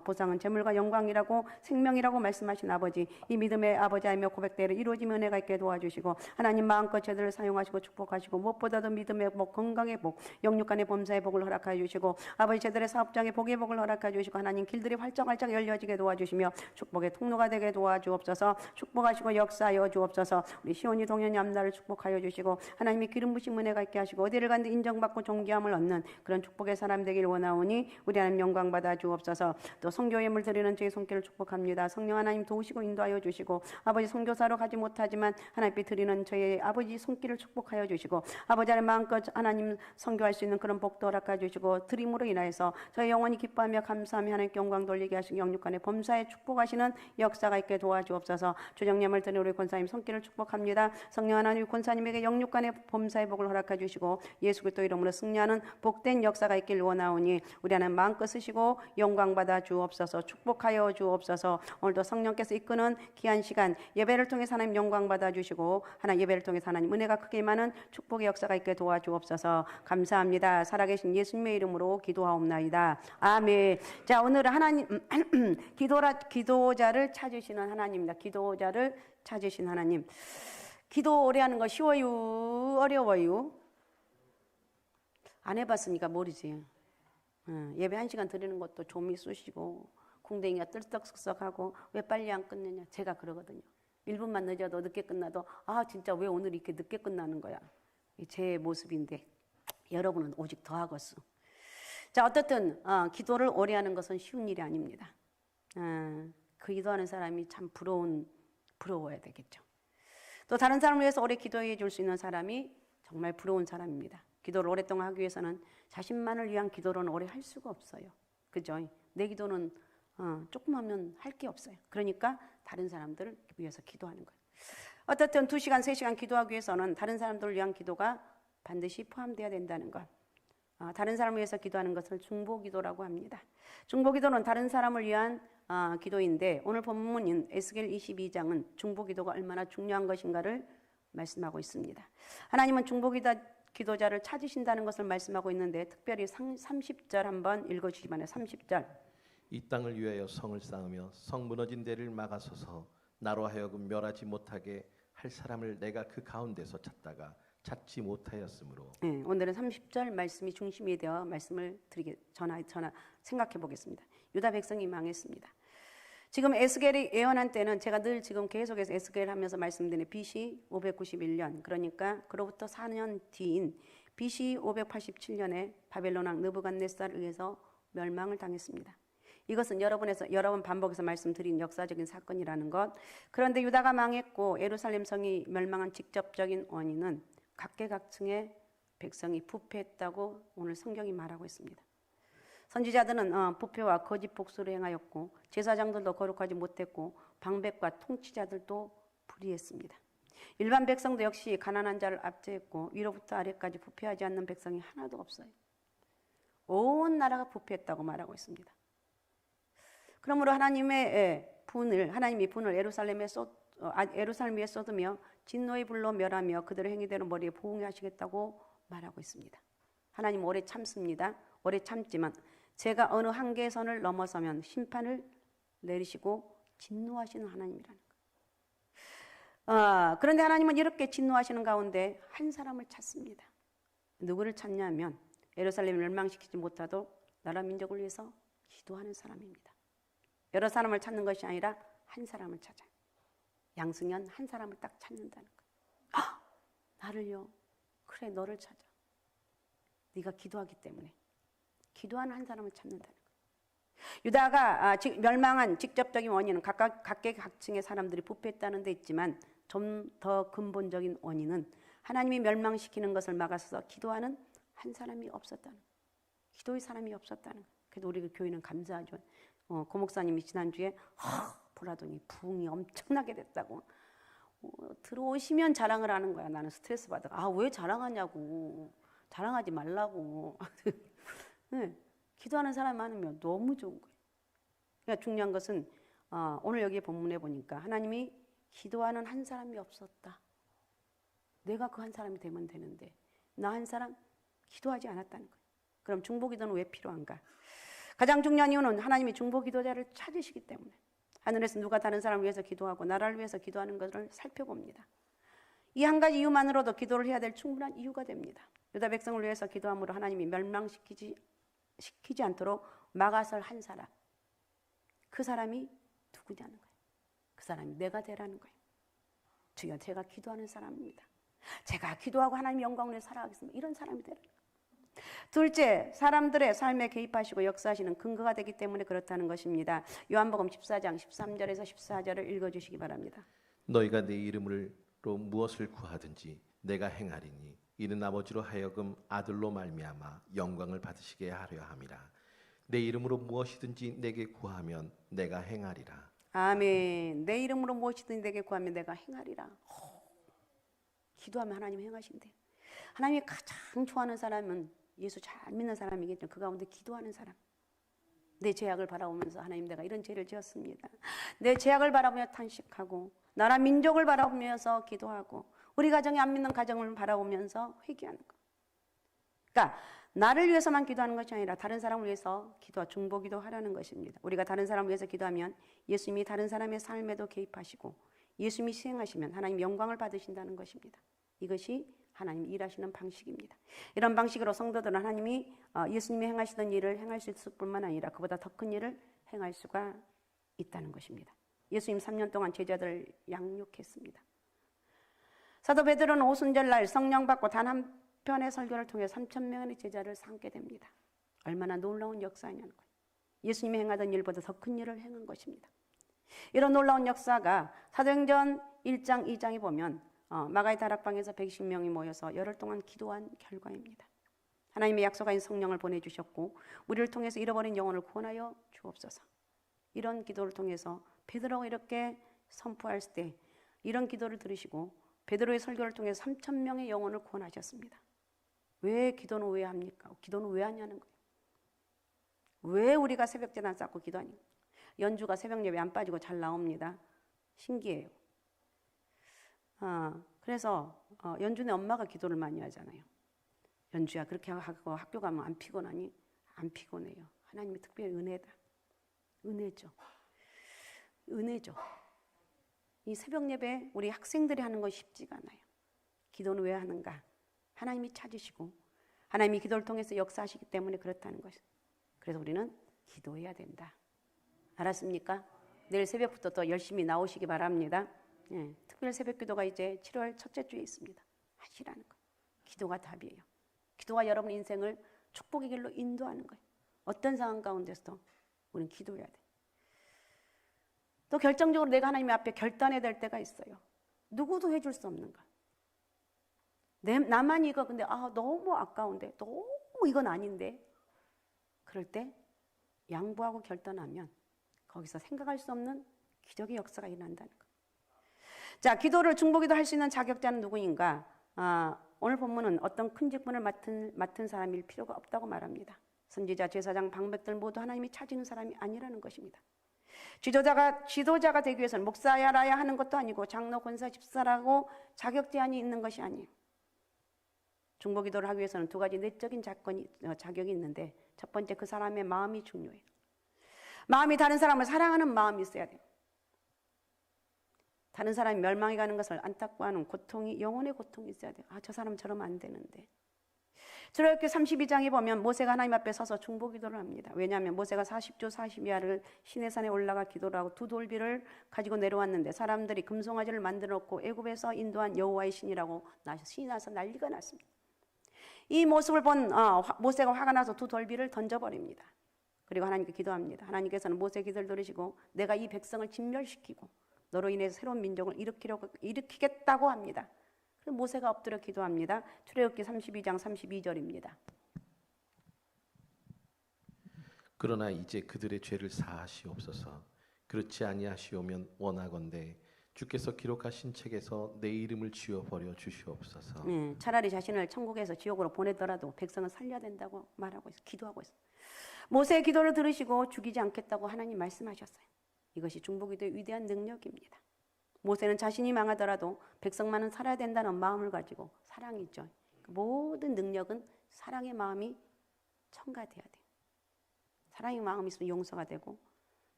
보상은 재물과 영광이라고 생명이라고 말씀하신 아버지 이 믿음의 아버지이며 고백대로 이루어지면 은혜가 있게 도와주시고 하나님 마음껏 저들을 사용하시고 축복하시고 무엇보다도 믿음의 복 건강의 복 영육간의 범사의 복을 허락하여 주시고 아버지 저들의 사업장의 복의 복을 허락하여 주시고 하나님 길들이 활짝활짝 열려지게 도와주시며 축복의 통로가 되게 도와주옵소서. 축복하시고 역사하여 주옵소서. 우리 시온이 동현이 앞날을 축복하여 주시고 하나님의 기름 부심 은혜가 있게 하시고 어디를 간데 인정받고 존귀함을 얻는 그런 축복의 사람 되길 원하오니 우리 하나님 영광 받아 주옵소서. 또 선교 예물 드리는 저희 손길을 축복합니다. 성령 하나님 도우시고 인도하여 주시고 아버지 선교사로 가지 못하지만 하나님께 드리는 저희 아버지 손길을 축복하여 주시고 아버지 하나님 마음껏 하나님 선교할 수 있는 그런 복도 허락하여 주시고 드림으로 인하여서 저희 영원히 기뻐하며 감사하며 하나님께 영광 돌리게 하시고 영육간의 범사에 축복하시는 역사가 있게 도와주옵소서. 주정예물 드리는 우리 권사님 손길을 축복합니다. 성령 하나님 권사님에게 영육간의 범사의 복을 허락하여 주시고 예수 그리스도 이름으로 승리하는 복된 역사가 있길 원하오니 우리 하나님 마음껏 쓰시고 영광 받아 주옵소서. 축복하여 주옵소서. 오늘도 성령께서 이끄는 귀한 시간 예배를 통해서 하나님 영광 받아 주시고 하나님 예배를 통해서 하나님 은혜가 크게 많은 축복의 역사가 있게 도와주옵소서. 감사합니다. 살아계신 예수님의 이름으로 기도하옵나이다. 아멘. 자, 오늘은 하나님 기도자를 찾으시는 하나님입니다. 기도자를 찾으신 하나님. 기도 오래 하는 거 쉬워요? 어려워요? 안 해봤으니까 모르지. 예배 1시간 드리는 것도 좀이 쑤시고 궁뎅이가 뜰떡석석하고 왜 빨리 안 끝내냐 제가 그러거든요. 1분만 늦어도 늦게 끝나도 진짜 왜 오늘 이렇게 늦게 끝나는 거야. 제 모습인데 여러분은 오직 더 하겠어. 자, 어떻든 기도를 오래 하는 것은 쉬운 일이 아닙니다. 그 기도하는 사람이 참 부러워야 되겠죠. 또 다른 사람을 위해서 오래 기도해 줄 수 있는 사람이 정말 부러운 사람입니다. 기도를 오랫동안 하기 위해서는 자신만을 위한 기도로는 오래 할 수가 없어요. 그죠? 내 기도는 조금 하면 할 게 없어요. 그러니까 다른 사람들을 위해서 기도하는 거예요. 어떻든 2시간, 3시간 기도하기 위해서는 다른 사람들을 위한 기도가 반드시 포함되어야 된다는 것. 다른 사람을 위해서 기도하는 것을 중보기도라고 합니다. 중보기도는 다른 사람을 위한 기도인데 오늘 본문인 에스겔 22장은 중보기도가 얼마나 중요한 것인가를 말씀하고 있습니다. 하나님은 중보기도자를 찾으신다는 것을 말씀하고 있는데 특별히 30절 한번 읽어주시기 바랍니다. 30절. 이 땅을 위하여 성을 쌓으며 성 무너진 데를 막아서서 나로 하여금 멸하지 못하게 할 사람을 내가 그 가운데서 찾다가 찾지 못하였으므로. 네, 오늘은 30절 말씀이 중심이 되어 말씀을 생각해 보겠습니다. 유다 백성이 망했습니다. 지금 에스겔이 예언한 때는 제가 늘 지금 계속해서 에스겔 하면서 말씀드리는 BC 591년, 그러니까 그로부터 4년 뒤인 BC 587년에 바벨론 왕 느부갓네살에 의해서 멸망을 당했습니다. 이것은 여러 번 반복해서 말씀드린 역사적인 사건이라는 것. 그런데 유다가 망했고 예루살렘 성이 멸망한 직접적인 원인은 각계각층의 백성이 부패했다고 오늘 성경이 말하고 있습니다. 선지자들은 부패와 거짓 복수를 행하였고 제사장들도 거룩하지 못했고 방백과 통치자들도 불의했습니다. 일반 백성도 역시 가난한 자를 압제했고 위로부터 아래까지 부패하지 않는 백성이 하나도 없어요. 온 나라가 부패했다고 말하고 있습니다. 그러므로 하나님이 분을 예루살렘 위에 쏟으며 진노의 불로 멸하며 그들의 행위대로 머리에 보응해 하시겠다고 말하고 있습니다. 하나님 오래 참습니다. 오래 참지만 제가 어느 한계의 선을 넘어서면 심판을 내리시고 진노하시는 하나님이라는 것. 그런데 하나님은 이렇게 진노하시는 가운데 한 사람을 찾습니다. 누구를 찾냐면 예루살렘을 멸망시키지 못하도록 나라 민족을 위해서 기도하는 사람입니다. 여러 사람을 찾는 것이 아니라 한 사람을 찾아요. 양승연 한 사람을 딱 찾는다는 거예요. 나를요? 그래, 너를 찾아. 네가 기도하기 때문에. 기도하는 한 사람을 찾는다는 거예요. 유다가 멸망한 직접적인 원인은 각계각층의 사람들이 부패했다는 데 있지만 좀 더 근본적인 원인은 하나님이 멸망시키는 것을 막아서 기도하는 한 사람이 없었다는 거예요. 기도의 사람이 없었다는 거예요. 그래도 우리 교회는 감사하죠. 고 목사님이 지난주에 보라더니 부흥이 엄청나게 됐다고. 들어오시면 자랑을 하는 거야. 나는 스트레스 받아. 왜 자랑하냐고. 자랑하지 말라고. 네, 기도하는 사람이 많으면 너무 좋은 거예요. 그러니까 중요한 것은 오늘 여기 본문에 보니까 하나님이 기도하는 한 사람이 없었다. 내가 그 한 사람이 되면 되는데 나 한 사람 기도하지 않았다는 거예요. 그럼 중보기도는 왜 필요한가? 가장 중요한 이유는 하나님이 중보기도자를 찾으시기 때문에 하늘에서 누가 다른 사람을 위해서 기도하고 나라를 위해서 기도하는 것을 살펴봅니다. 이 한 가지 이유만으로도 기도를 해야 될 충분한 이유가 됩니다. 유다 백성을 위해서 기도함으로 하나님이 멸망시키지 않도록 막아설 한 사람. 그 사람이 누구냐는 거예요. 그 사람이 내가 되라는 거예요. 주여, 제가 기도하는 사람입니다. 제가 기도하고 하나님 영광을 위해 살아가겠습니다. 이런 사람이 되라는 거예요. 둘째, 사람들의 삶에 개입하시고 역사하시는 근거가 되기 때문에 그렇다는 것입니다. 요한복음 14장 13절에서 14절을 읽어주시기 바랍니다. 너희가 내 이름으로 무엇을 구하든지 내가 행하리니 이는 아버지로 하여금 아들로 말미암아 영광을 받으시게 하려 함이라. 내 이름으로 무엇이든지 내게 구하면 내가 행하리라. 아멘. 내 이름으로 무엇이든지 내게 구하면 내가 행하리라. 기도하면 하나님 행하신대요. 하나님이 가장 좋아하는 사람은 예수 잘 믿는 사람이겠죠. 그 가운데 기도하는 사람. 내 죄악을 바라보면서 하나님, 내가 이런 죄를 지었습니다. 내 죄악을 바라보며 탄식하고 나라 민족을 바라보면서 기도하고 우리 가정이 안 믿는 가정을 바라보면서 회개하는 것. 그러니까 나를 위해서만 기도하는 것이 아니라 다른 사람을 위해서 중보기도 하라는 것입니다. 우리가 다른 사람을 위해서 기도하면 예수님이 다른 사람의 삶에도 개입하시고 예수님이 시행하시면 하나님 영광을 받으신다는 것입니다. 이것이 하나님 일하시는 방식입니다. 이런 방식으로 성도들은 하나님이 예수님이 행하시던 일을 행할 수 있을 뿐만 아니라 그보다 더 큰 일을 행할 수가 있다는 것입니다. 예수님 3년 동안 제자들을 양육했습니다. 사도 베드로는 오순절날 성령 받고 단 한 편의 설교를 통해 3,000명의 제자를 삼게 됩니다. 얼마나 놀라운 역사냐는 거예요. 예수님이 행하던 일보다 더 큰 일을 행한 것입니다. 이런 놀라운 역사가 사도행전 1장 2장에 보면 마가의 다락방에서 120명이 모여서 열흘 동안 기도한 결과입니다. 하나님의 약속하신 성령을 보내주셨고 우리를 통해서 잃어버린 영혼을 구원하여 주옵소서. 이런 기도를 통해서 베드로가 이렇게 선포할 때 이런 기도를 들으시고 베드로의 설교를 통해서 3,000명의 영혼을 구원하셨습니다. 왜 기도는 왜 합니까? 기도는 왜 하냐는 거예요. 왜 우리가 새벽제단 쌓고 기도하니? 연주가 새벽 예배 안 빠지고 잘 나옵니다. 신기해요. 그래서 연주네 엄마가 기도를 많이 하잖아요. 연주야, 그렇게 하고 학교 가면 안 피곤하니? 안 피곤해요. 하나님의 특별히 은혜다. 은혜죠. 은혜죠. 이 새벽 예배 우리 학생들이 하는 건 쉽지가 않아요. 기도는 왜 하는가? 하나님이 찾으시고 하나님이 기도를 통해서 역사하시기 때문에 그렇다는 것이죠. 그래서 우리는 기도해야 된다. 알았습니까? 내일 새벽부터 또 열심히 나오시기 바랍니다. 예, 특별 새벽기도가 이제 7월 첫째 주에 있습니다. 하시라는 거예요. 기도가 답이에요. 기도가 여러분 인생을 축복의 길로 인도하는 거예요. 어떤 상황 가운데서도 우리는 기도해야 돼. 또 결정적으로 내가 하나님 앞에 결단해야 될 때가 있어요. 누구도 해줄 수 없는 거. 나만 이거 근데 너무 아까운데 너무 이건 아닌데 그럴 때 양보하고 결단하면 거기서 생각할 수 없는 기적의 역사가 일어난다는 거. 자, 기도를 중보기도 할 수 있는 자격자는 누구인가? 오늘 본문은 어떤 큰 직분을 맡은 사람일 필요가 없다고 말합니다. 선지자, 제사장, 방백들 모두 하나님이 찾으는 사람이 아니라는 것입니다. 지도자가 되기 위해서는 목사야라야 하는 것도 아니고 장로, 권사, 집사라고 자격 제한이 있는 것이 아니에요. 중보기도를 하기 위해서는 두 가지 내적인 자격이 있는데 첫 번째 그 사람의 마음이 중요해요. 마음이 다른 사람을 사랑하는 마음이 있어야 돼요. 다른 사람이 멸망해 가는 것을 안타까워하는 고통이 영혼의 고통이 있어야 돼요. 저 사람 저러면 안 되는데. 출애굽기 32장에 보면 모세가 하나님 앞에 서서 중보기도를 합니다. 왜냐하면 모세가 40주 40야를 시내산에 올라가 기도를 하고 두 돌비를 가지고 내려왔는데 사람들이 금송아지를 만들어 놓고 애굽에서 인도한 여호와의 신이라고 신이 나서 난리가 났습니다. 이 모습을 본 모세가 화가 나서 두 돌비를 던져버립니다. 그리고 하나님께 기도합니다. 하나님께서는 모세의 기도를 들으시고 내가 이 백성을 진멸시키고 너로 인해서 새로운 민족을 일으키겠다고 합니다. 그래서 모세가 엎드려 기도합니다. 출애굽기 32장 32절입니다. 그러나 이제 그들의 죄를 사하시옵소서. 그렇지 아니하시오면 원하건대 주께서 기록하신 책에서 내 이름을 지워버려 주시옵소서. 차라리 자신을 천국에서 지옥으로 보내더라도 백성을 살려야 된다고 말하고 있어요. 기도하고 있어요. 모세의 기도를 들으시고 죽이지 않겠다고 하나님 말씀하셨어요. 이것이 중보기도의 위대한 능력입니다. 모세는 자신이 망하더라도 백성만은 살아야 된다는 마음을 가지고 사랑이 있죠. 모든 능력은 사랑의 마음이 첨가돼야 돼요. 사랑의 마음이 있으면 용서가 되고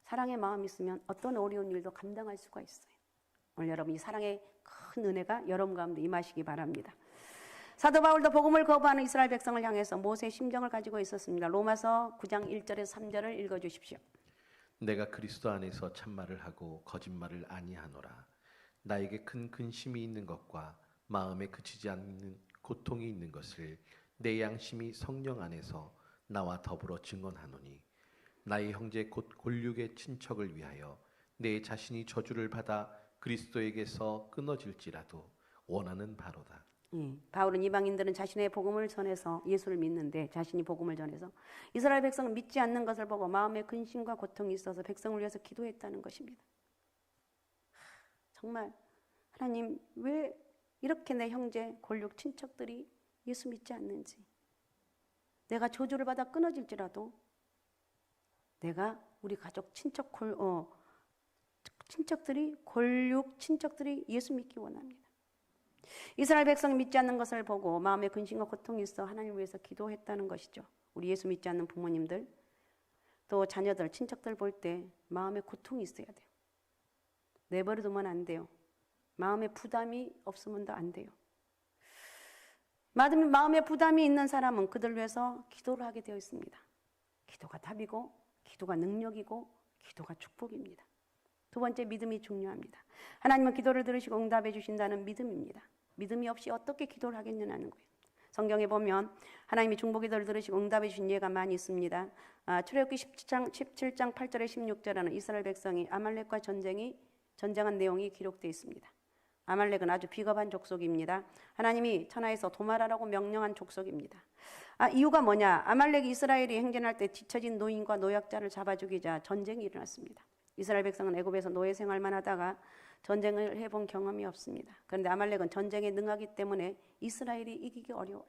사랑의 마음이 있으면 어떤 어려운 일도 감당할 수가 있어요. 오늘 여러분 이 사랑의 큰 은혜가 여러분 가운데 임하시기 바랍니다. 사도 바울도 복음을 거부하는 이스라엘 백성을 향해서 모세의 심정을 가지고 있었습니다. 로마서 9장 1절에서 3절을 읽어주십시오. 내가 그리스도 안에서 참말을 하고 거짓말을 아니하노라. 나에게 큰 근심이 있는 것과 마음에 그치지 않는 고통이 있는 것을 내 양심이 성령 안에서 나와 더불어 증언하노니 나의 형제 곧 골육의 친척을 위하여 내 자신이 저주를 받아 그리스도에게서 끊어질지라도 원하는 바로다. 바울은 이방인들은 자신의 복음을 전해서 예수를 믿는데 자신이 복음을 전해서 이스라엘 백성은 믿지 않는 것을 보고 마음에 근심과 고통이 있어서 백성을 위해서 기도했다는 것입니다. 정말 하나님 왜 이렇게 내 형제 골육 친척들이 예수 믿지 않는지, 내가 저주를 받아 끊어질지라도 내가 우리 가족 친척들이 골육 친척들이 예수 믿기 원합니다. 이스라엘 백성이 믿지 않는 것을 보고 마음에 근심과 고통이 있어 하나님을 위해서 기도했다는 것이죠. 우리 예수 믿지 않는 부모님들 또 자녀들 친척들 볼 때 마음에 고통이 있어야 돼요. 내버려 두면 안 돼요. 마음에 부담이 없으면 안 돼요. 마음에 부담이 있는 사람은 그들 위해서 기도를 하게 되어 있습니다. 기도가 답이고 기도가 능력이고 기도가 축복입니다. 두 번째, 믿음이 중요합니다. 하나님은 기도를 들으시고 응답해 주신다는 믿음입니다. 믿음이 없이 어떻게 기도를 하겠느냐는 거예요. 성경에 보면 하나님이 중보기도를 들으시고 응답해 주신 예가 많이 있습니다. 출애굽기 17장 8절에 16절에는 이스라엘 백성이 아말렉과 전쟁한 내용이 기록되어 있습니다. 아말렉은 아주 비겁한 족속입니다. 하나님이 천하에서 도말하라고 명령한 족속입니다. 이유가 뭐냐? 아말렉이 이스라엘이 행진할 때 뒤처진 노인과 노약자를 잡아 죽이자 전쟁이 일어났습니다. 이스라엘 백성은 애굽에서 노예 생활만 하다가 전쟁을 해본 경험이 없습니다. 그런데 아말렉은 전쟁에 능하기 때문에 이스라엘이 이기기 어려워요.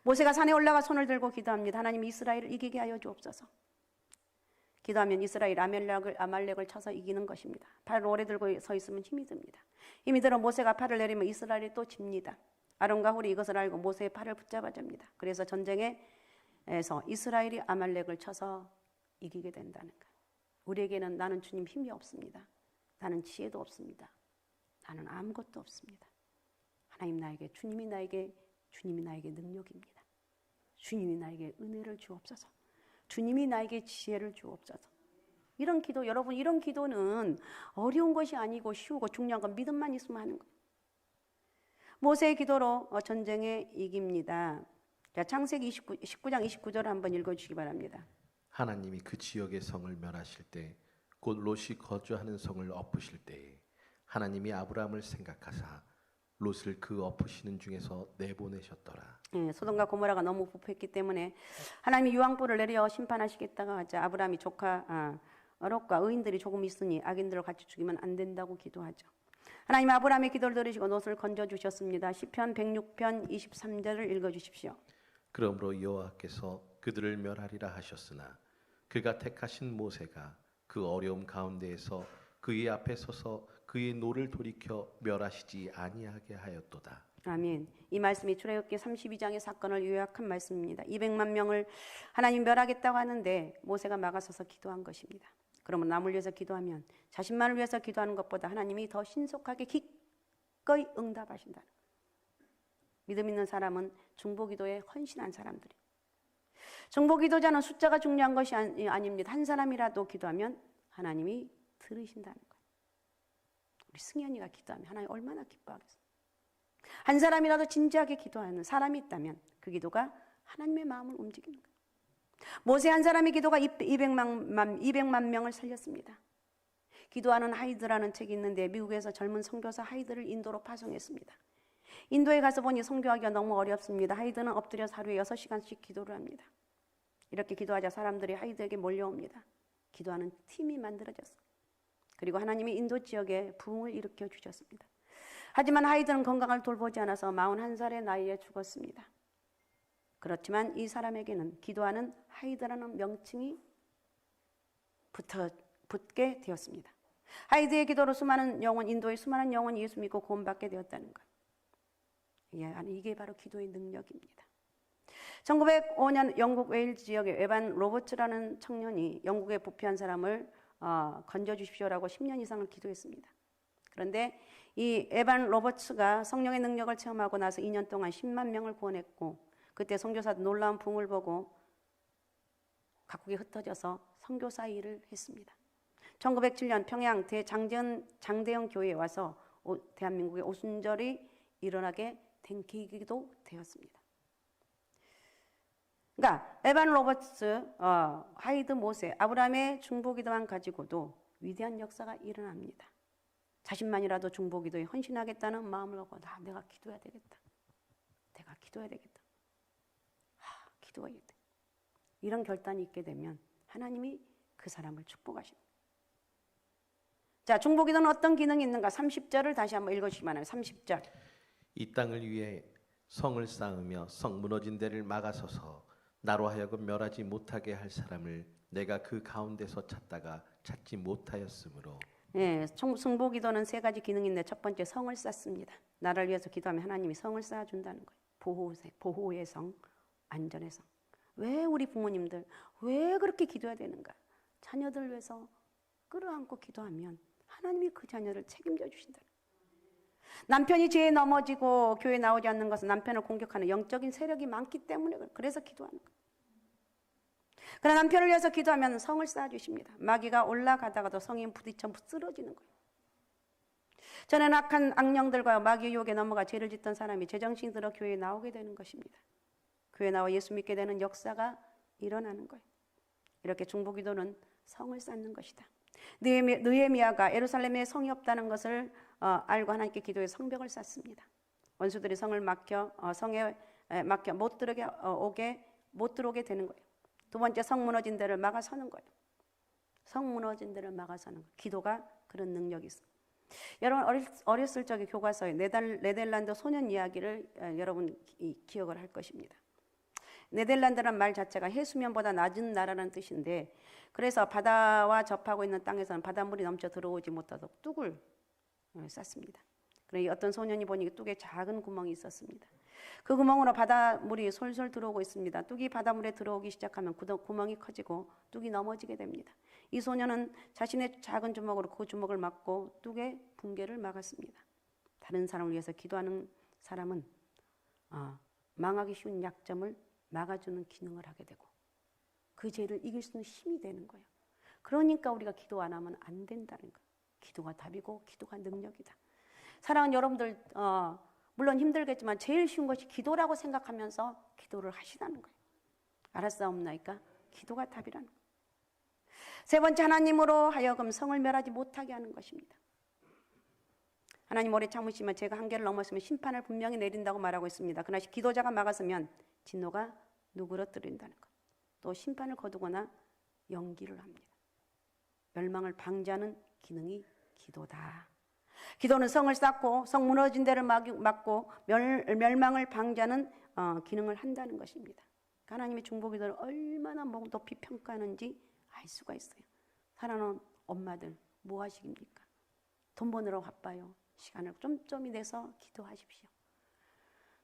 모세가 산에 올라가 손을 들고 기도합니다. 하나님 이스라엘을 이기게 하여 주옵소서. 기도하면 이스라엘 아말렉을 쳐서 이기는 것입니다. 팔을 오래 들고 서 있으면 힘이 듭니다. 힘이 들어 모세가 팔을 내리면 이스라엘이 또 집니다. 아론과 훌이 이것을 알고 모세의 팔을 붙잡아 줍니다. 그래서 전쟁에서 이스라엘이 아말렉을 쳐서 이기게 된다는 거예요. 우리에게는 나는 주님 힘이 없습니다. 나는 지혜도 없습니다. 나는 아무것도 없습니다. 주님이 나에게 능력입니다. 주님이 나에게 은혜를 주옵소서. 주님이 나에게 지혜를 주옵소서. 이런 기도, 여러분, 이런 기도는 어려운 것이 아니고 쉬우고 중요한 건 믿음만 있으면 하는 거예요. 모세의 기도로 전쟁에 이깁니다. 자, 창세기 19장 29절을 한번 읽어주시기 바랍니다. 하나님이 그 지역의 성을 멸하실 때 곧 롯이 거주하는 성을 엎으실 때에 하나님이 아브라함을 생각하사 롯을 그 엎으시는 중에서 내보내셨더라. 예, 소돔과 고모라가 너무 부패했기 때문에 하나님이 유황불을 내려 심판하시겠다가 하자 아브라함이 조카 롯과 의인들이 조금 있으니 악인들을 같이 죽이면 안 된다고 기도하죠. 하나님 아브라함의 기도를 들으시고 롯을 건져주셨습니다. 시편 106편 23절을 읽어주십시오. 그러므로 여호와께서 그들을 멸하리라 하셨으나 그가 택하신 모세가 그 어려움 가운데에서 그의 앞에 서서 그의 노를 돌이켜 멸하시지 아니하게 하였도다. 아멘. 이 말씀이 출애굽기 32장의 사건을 요약한 말씀입니다. 200만 명을 하나님 멸하겠다고 하는데 모세가 막아서서 기도한 것입니다. 그러면 남을 위해서 기도하면 자신만을 위해서 기도하는 것보다 하나님이 더 신속하게 기꺼이 응답하신다. 믿음 있는 사람은 중보기도에 헌신한 사람들이. 중보기도자는 숫자가 중요한 것이 아닙니다. 한 사람이라도 기도하면 하나님이 들으신다는 거예요. 우리 승현이가 기도하면 하나님 얼마나 기뻐하겠어요. 한 사람이라도 진지하게 기도하는 사람이 있다면 그 기도가 하나님의 마음을 움직이는 거예요. 모세 한 사람의 기도가 200만 명을 살렸습니다. 기도하는 하이드라는 책이 있는데 미국에서 젊은 선교사 하이드를 인도로 파송했습니다. 인도에 가서 보니 선교하기가 너무 어렵습니다. 하이드는 엎드려서 하루에 6시간씩 기도를 합니다. 이렇게 기도하자 사람들이 하이드에게 몰려옵니다. 기도하는 팀이 만들어졌어요. 그리고 하나님이 인도 지역에 부흥을 일으켜 주셨습니다. 하지만 하이드는 건강을 돌보지 않아서 41살의 나이에 죽었습니다. 그렇지만 이 사람에게는 기도하는 하이드라는 명칭이 붙게 되었습니다. 하이드의 기도로 인도의 수많은 영혼이 예수 믿고 구원받게 되었다는 것. 이게 바로 기도의 능력입니다. 1905년 영국 웨일즈 지역의 에반 로버츠라는 청년이 영국에 부패한 사람을 건져주십시오라고 10년 이상을 기도했습니다. 그런데 이 에반 로버츠가 성령의 능력을 체험하고 나서 2년 동안 10만 명을 구원했고 그때 선교사도 놀라운 부흥을 보고 각국에 흩어져서 선교사 일을 했습니다. 1907년 평양 장대영 교회에 와서 대한민국의 오순절이 일어나게 된 계기도 되었습니다. 그러니까 에반 로버츠, 하이드 모세, 아브라함의 중보기도만 가지고도 위대한 역사가 일어납니다. 자신만이라도 중보기도에 헌신하겠다는 마음을 갖고 내가 기도해야 되겠다. 내가 기도해야 되겠다. 기도해야겠다. 이런 결단이 있게 되면 하나님이 그 사람을 축복하십니다. 자, 중보기도는 어떤 기능이 있는가? 30절을 다시 한번 읽어주시면 해요. 30절. 이 땅을 위해 성을 쌓으며 성 무너진 데를 막아서서 나로 하여금 멸하지 못하게 할 사람을 내가 그 가운데서 찾다가 찾지 못하였으므로. 예, 중보기도는 세 가지 기능이 있는데 첫 번째 성을 쌓습니다. 나를 위해서 기도하면 하나님이 성을 쌓아준다는 거예요. 보호의 성, 안전의 성. 왜 우리 부모님들 왜 그렇게 기도해야 되는가? 자녀들 위해서 끌어안고 기도하면 하나님이 그 자녀를 책임져 주신다. 남편이 죄에 넘어지고 교회 나오지 않는 것은 남편을 공격하는 영적인 세력이 많기 때문에 그래서 기도하는 거예요. 그러나 남편을 위해서 기도하면 성을 쌓아주십니다. 마귀가 올라가다가도 성이 부딪혀 쓰러지는 거예요. 전에 악한 악령들과 마귀 유혹에 넘어가 죄를 짓던 사람이 제정신이 들어 교회에 나오게 되는 것입니다. 교회에 나와 예수 믿게 되는 역사가 일어나는 거예요. 이렇게 중보기도는 성을 쌓는 것이다. 느헤미야가 예루살렘에 성이 없다는 것을 알고 하나님께 기도해 성벽을 쌓습니다. 원수들이 성을 성에 막혀 못 들어오게 되는 거예요. 두 번째, 성 무너진 데를 막아서는 거예요. 성 무너진 데를 막아서는 거예요. 기도가 그런 능력이 있어요. 여러분 어렸을 적에 교과서에 네덜란드 소년 이야기를 여러분 기억을 할 것입니다. 네덜란드란 말 자체가 해수면보다 낮은 나라라는 뜻인데 그래서 바다와 접하고 있는 땅에서는 바닷물이 넘쳐 들어오지 못하도록 뚝을 쌌습니다. 그러니 어떤 소년이 보니 뚝에 작은 구멍이 있었습니다. 그 구멍으로 바닷물이 솔솔 들어오고 있습니다. 뚝이 바닷물에 들어오기 시작하면 구멍이 커지고 뚝이 넘어지게 됩니다. 이 소년은 자신의 작은 주먹으로 그 주먹을 막고 뚝의 붕괴를 막았습니다. 다른 사람을 위해서 기도하는 사람은 망하기 쉬운 약점을 막아주는 기능을 하게 되고 그 죄를 이길 수 있는 힘이 되는 거예요. 그러니까 우리가 기도 안 하면 안 된다는 거예요. 기도가 답이고 기도가 능력이다. 사랑하는 여러분들, 물론 힘들겠지만 제일 쉬운 것이 기도라고 생각하면서 기도를 하시라는 거예요. 알았사옵나이까? 기도가 답이라는 거예요. 세 번째, 하나님으로 하여금 성을 멸하지 못하게 하는 것입니다. 하나님 오래 참으시면 제가 한계를 넘었으면 심판을 분명히 내린다고 말하고 있습니다. 그러나 기도자가 막았으면 진노가 누그러뜨린다는 것. 또 심판을 거두거나 연기를 합니다. 멸망을 방지하는 기능이 기도다. 기도는 성을 쌓고 성 무너진 데를 막고 멸망을 방지하는 기능을 한다는 것입니다. 하나님의 중보기도를 얼마나 높이 평가하는지 알 수가 있어요. 사랑하는 엄마들 뭐 하시깁니까? 돈 버느라 바빠요. 시간을 쫌쫌이 내서 기도하십시오.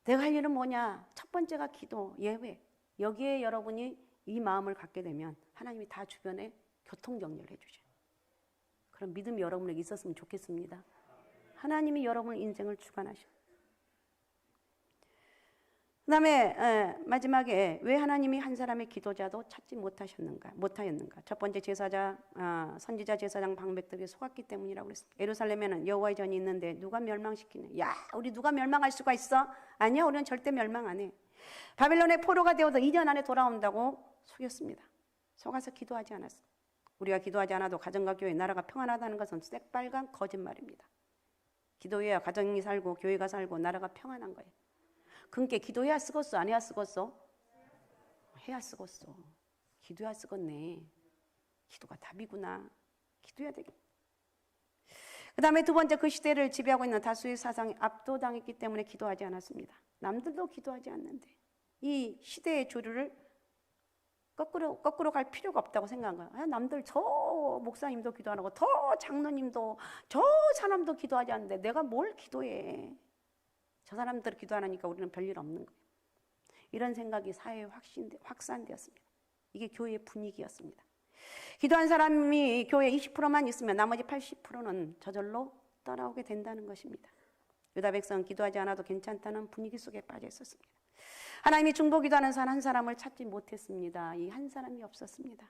내가 할 일은 뭐냐? 첫 번째가 기도, 예외. 여기에 여러분이 이 마음을 갖게 되면 하나님이 다 주변에 교통정리를 해주셔요. 그런 믿음이 여러분에게 있었으면 좋겠습니다. 하나님이 여러분의 인생을 주관하셔요. 그 다음에 마지막에 왜 하나님이 한 사람의 기도자도 찾지 못하였는가? 첫 번째 제사자, 선지자 제사장 방백들이 속았기 때문이라고 그랬습니다. 예루살렘에는 여호와의 전이 있는데 누가 멸망시키네? 야, 우리 누가 멸망할 수가 있어? 아니야, 우리는 절대 멸망 안 해. 바빌론의 포로가 되어도 2년 안에 돌아온다고 속였습니다. 속아서 기도하지 않았어. 우리가 기도하지 않아도 가정과 교회, 나라가 평안하다는 것은 새빨간 거짓말입니다. 기도해야 가정이 살고 교회가 살고 나라가 평안한 거예요. 그러니까 기도해야 쓰겄어? 안 해야 쓰겄어? 해야 쓰겄어. 기도해야 쓰겄네. 기도가 답이구나. 기도해야 되겠다. 그 다음에 두 번째, 그 시대를 지배하고 있는 다수의 사상이 압도당했기 때문에 기도하지 않았습니다. 남들도 기도하지 않는데 이 시대의 주류를 거꾸로 갈 필요가 없다고 생각한 거예요. 남들 저 목사님도 기도 안 하고 저 장로님도 저 사람도 기도하지 않는데 내가 뭘 기도해. 저 사람들 기도 안 하니까 우리는 별일 없는 거예요. 이런 생각이 사회에 확산되었습니다. 이게 교회의 분위기였습니다. 기도한 사람이 교회 20%만 있으면 나머지 80%는 저절로 떠나오게 된다는 것입니다. 유다 백성은 기도하지 않아도 괜찮다는 분위기 속에 빠져 있었습니다. 하나님이 중보기도하는 한 사람을 찾지 못했습니다. 이 한 사람이 없었습니다.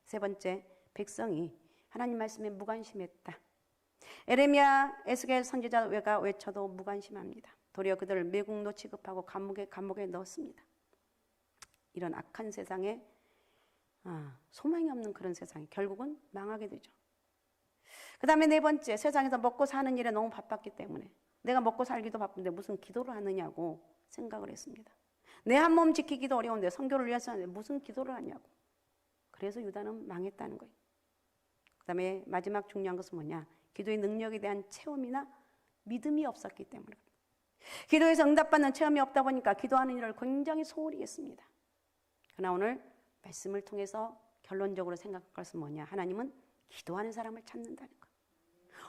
세 번째, 백성이 하나님 말씀에 무관심했다. 에레미야, 에스겔 선지자가 외쳐도 무관심합니다. 도리어 그들을 매국노 취급하고 감옥에 넣었습니다. 이런 악한 세상에 소망이 없는 그런 세상에 결국은 망하게 되죠. 그 다음에 네 번째, 세상에서 먹고 사는 일에 너무 바빴기 때문에 내가 먹고 살기도 바쁜데 무슨 기도를 하느냐고 생각을 했습니다. 내 한 몸 지키기도 어려운데 선교를 위해서 하는데 무슨 기도를 하냐고. 그래서 유다는 망했다는 거예요. 그 다음에 마지막 중요한 것은 뭐냐? 기도의 능력에 대한 체험이나 믿음이 없었기 때문에. 기도에서 응답받는 체험이 없다 보니까 기도하는 일을 굉장히 소홀히 했습니다. 그러나 오늘 말씀을 통해서 결론적으로 생각할 것은 뭐냐? 하나님은 기도하는 사람을 찾는다는 것.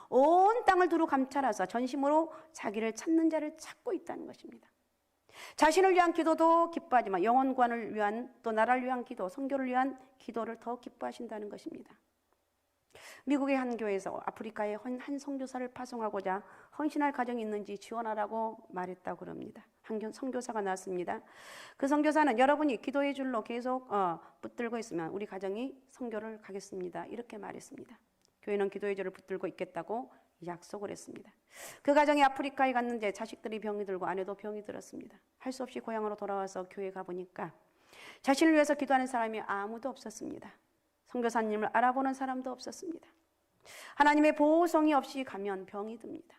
온 땅을 두루 감찰하사 전심으로 자기를 찾는 자를 찾고 있다는 것입니다. 자신을 위한 기도도 기뻐하지만 영혼관을 위한, 또 나라를 위한 기도, 선교를 위한 기도를 더 기뻐하신다는 것입니다. 미국의 한 교회에서 아프리카에 한 선교사를 파송하고자 헌신할 가정이 있는지 지원하라고 말했다고 그럽니다. 한 선교사가 나왔습니다. 그 선교사는 여러분이 기도의 줄로 계속 붙들고 있으면 우리 가정이 선교를 가겠습니다. 이렇게 말했습니다. 교회는 기도의 줄을 붙들고 있겠다고 약속을 했습니다. 그 가정이 아프리카에 갔는데 자식들이 병이 들고 아내도 병이 들었습니다. 할 수 없이 고향으로 돌아와서 교회 가보니까 자신을 위해서 기도하는 사람이 아무도 없었습니다. 선교사님을 알아보는 사람도 없었습니다. 하나님의 보호성이 없이 가면 병이 듭니다.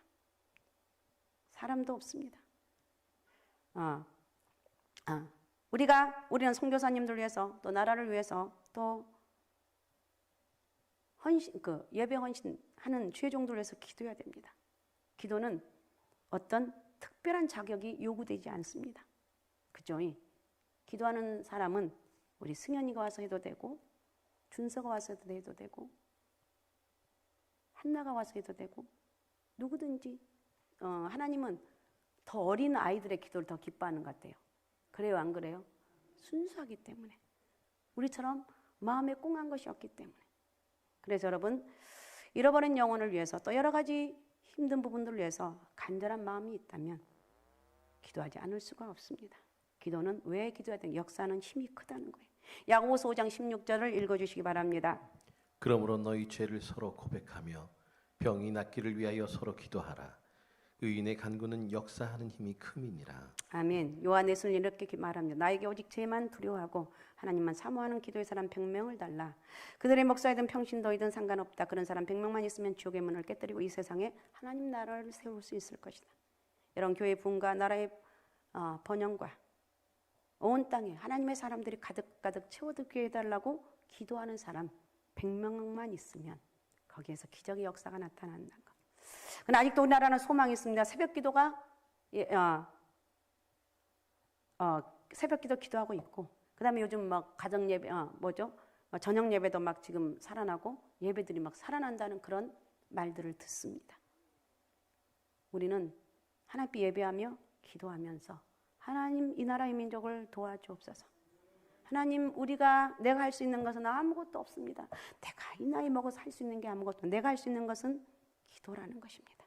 사람도 없습니다. 우리는 선교사님들 위해서 또 나라를 위해서 또 예배 헌신하는 죄종들을 위해서 기도해야 됩니다. 기도는 어떤 특별한 자격이 요구되지 않습니다. 그죠? 기도하는 사람은 우리 승현이가 와서 해도 되고 준서가 와서 해도 되고 한나가 와서 해도 되고 누구든지 하나님은 더 어린 아이들의 기도를 더 기뻐하는 것 같아요. 그래요, 안 그래요? 순수하기 때문에. 우리처럼 마음에 꽁한 것이 없기 때문에. 그래서 여러분, 잃어버린 영혼을 위해서 또 여러 가지 힘든 부분들을 위해서 간절한 마음이 있다면 기도하지 않을 수가 없습니다. 기도는 왜 기도해야 되는가? 역사는 힘이 크다는 거예요. 야고보서 5장 16절을 읽어주시기 바랍니다. 그러므로 너희 죄를 서로 고백하며 병이 낫기를 위하여 서로 기도하라. 의인의 간구는 역사하는 힘이 큼이니라. 아멘. 요한에서는 이렇게 말합니다. 나에게 오직 죄만 두려워하고 하나님만 사모하는 기도의 사람 100명을 달라. 그들의 목사이든 평신도이든 상관없다. 그런 사람 100명만 있으면 지옥의 문을 깨뜨리고 이 세상에 하나님 나라를 세울 수 있을 것이다. 여러분, 교회 부흥과 나라의 번영과 온 땅에 하나님의 사람들이 가득가득 채워듣게 해달라고 기도하는 사람 100명만 있으면 거기에서 기적의 역사가 나타난다는 것. 그러나 아직도 우리나라는 소망이 있습니다. 새벽 기도가 새벽 기도 기도하고 있고, 그다음에 요즘 막 가정 예배 저녁 예배도 막 지금 살아나고 예배들이 막 살아난다는 그런 말들을 듣습니다. 우리는 하나님 예배하며 기도하면서 하나님 이 나라의 민족을 도와주옵소서. 하나님, 내가 할 수 있는 것은 아무것도 없습니다. 내가 이 나이 먹어서 할 수 있는 게 아무것도, 내가 할 수 있는 것은 기도라는 것입니다.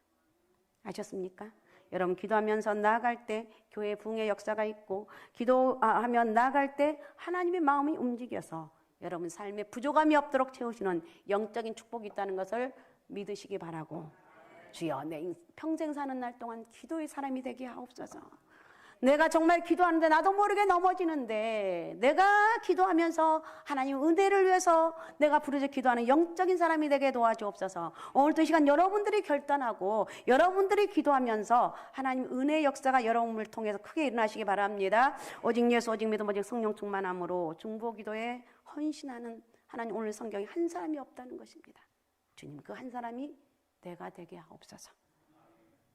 아셨습니까? 여러분, 기도하면서 나아갈 때 교회 부흥의 역사가 있고, 기도하면 나아갈 때 하나님의 마음이 움직여서 여러분 삶에 부족함이 없도록 채우시는 영적인 축복이 있다는 것을 믿으시기 바라고, 주여 내 평생 사는 날 동안 기도의 사람이 되게 하옵소서. 내가 정말 기도하는데 나도 모르게 넘어지는데, 내가 기도하면서 하나님 은혜를 위해서 내가 부르짖어 기도하는 영적인 사람이 되게 도와주옵소서. 오늘도 이 시간 여러분들이 결단하고 여러분들이 기도하면서 하나님 은혜의 역사가 여러분을 통해서 크게 일어나시기 바랍니다. 오직 예수, 오직 믿음, 오직 성령 충만함으로 중보기도에 헌신하는 하나님, 오늘 성경에 한 사람이 없다는 것입니다. 주님, 그 한 사람이 내가 되게 하옵소서.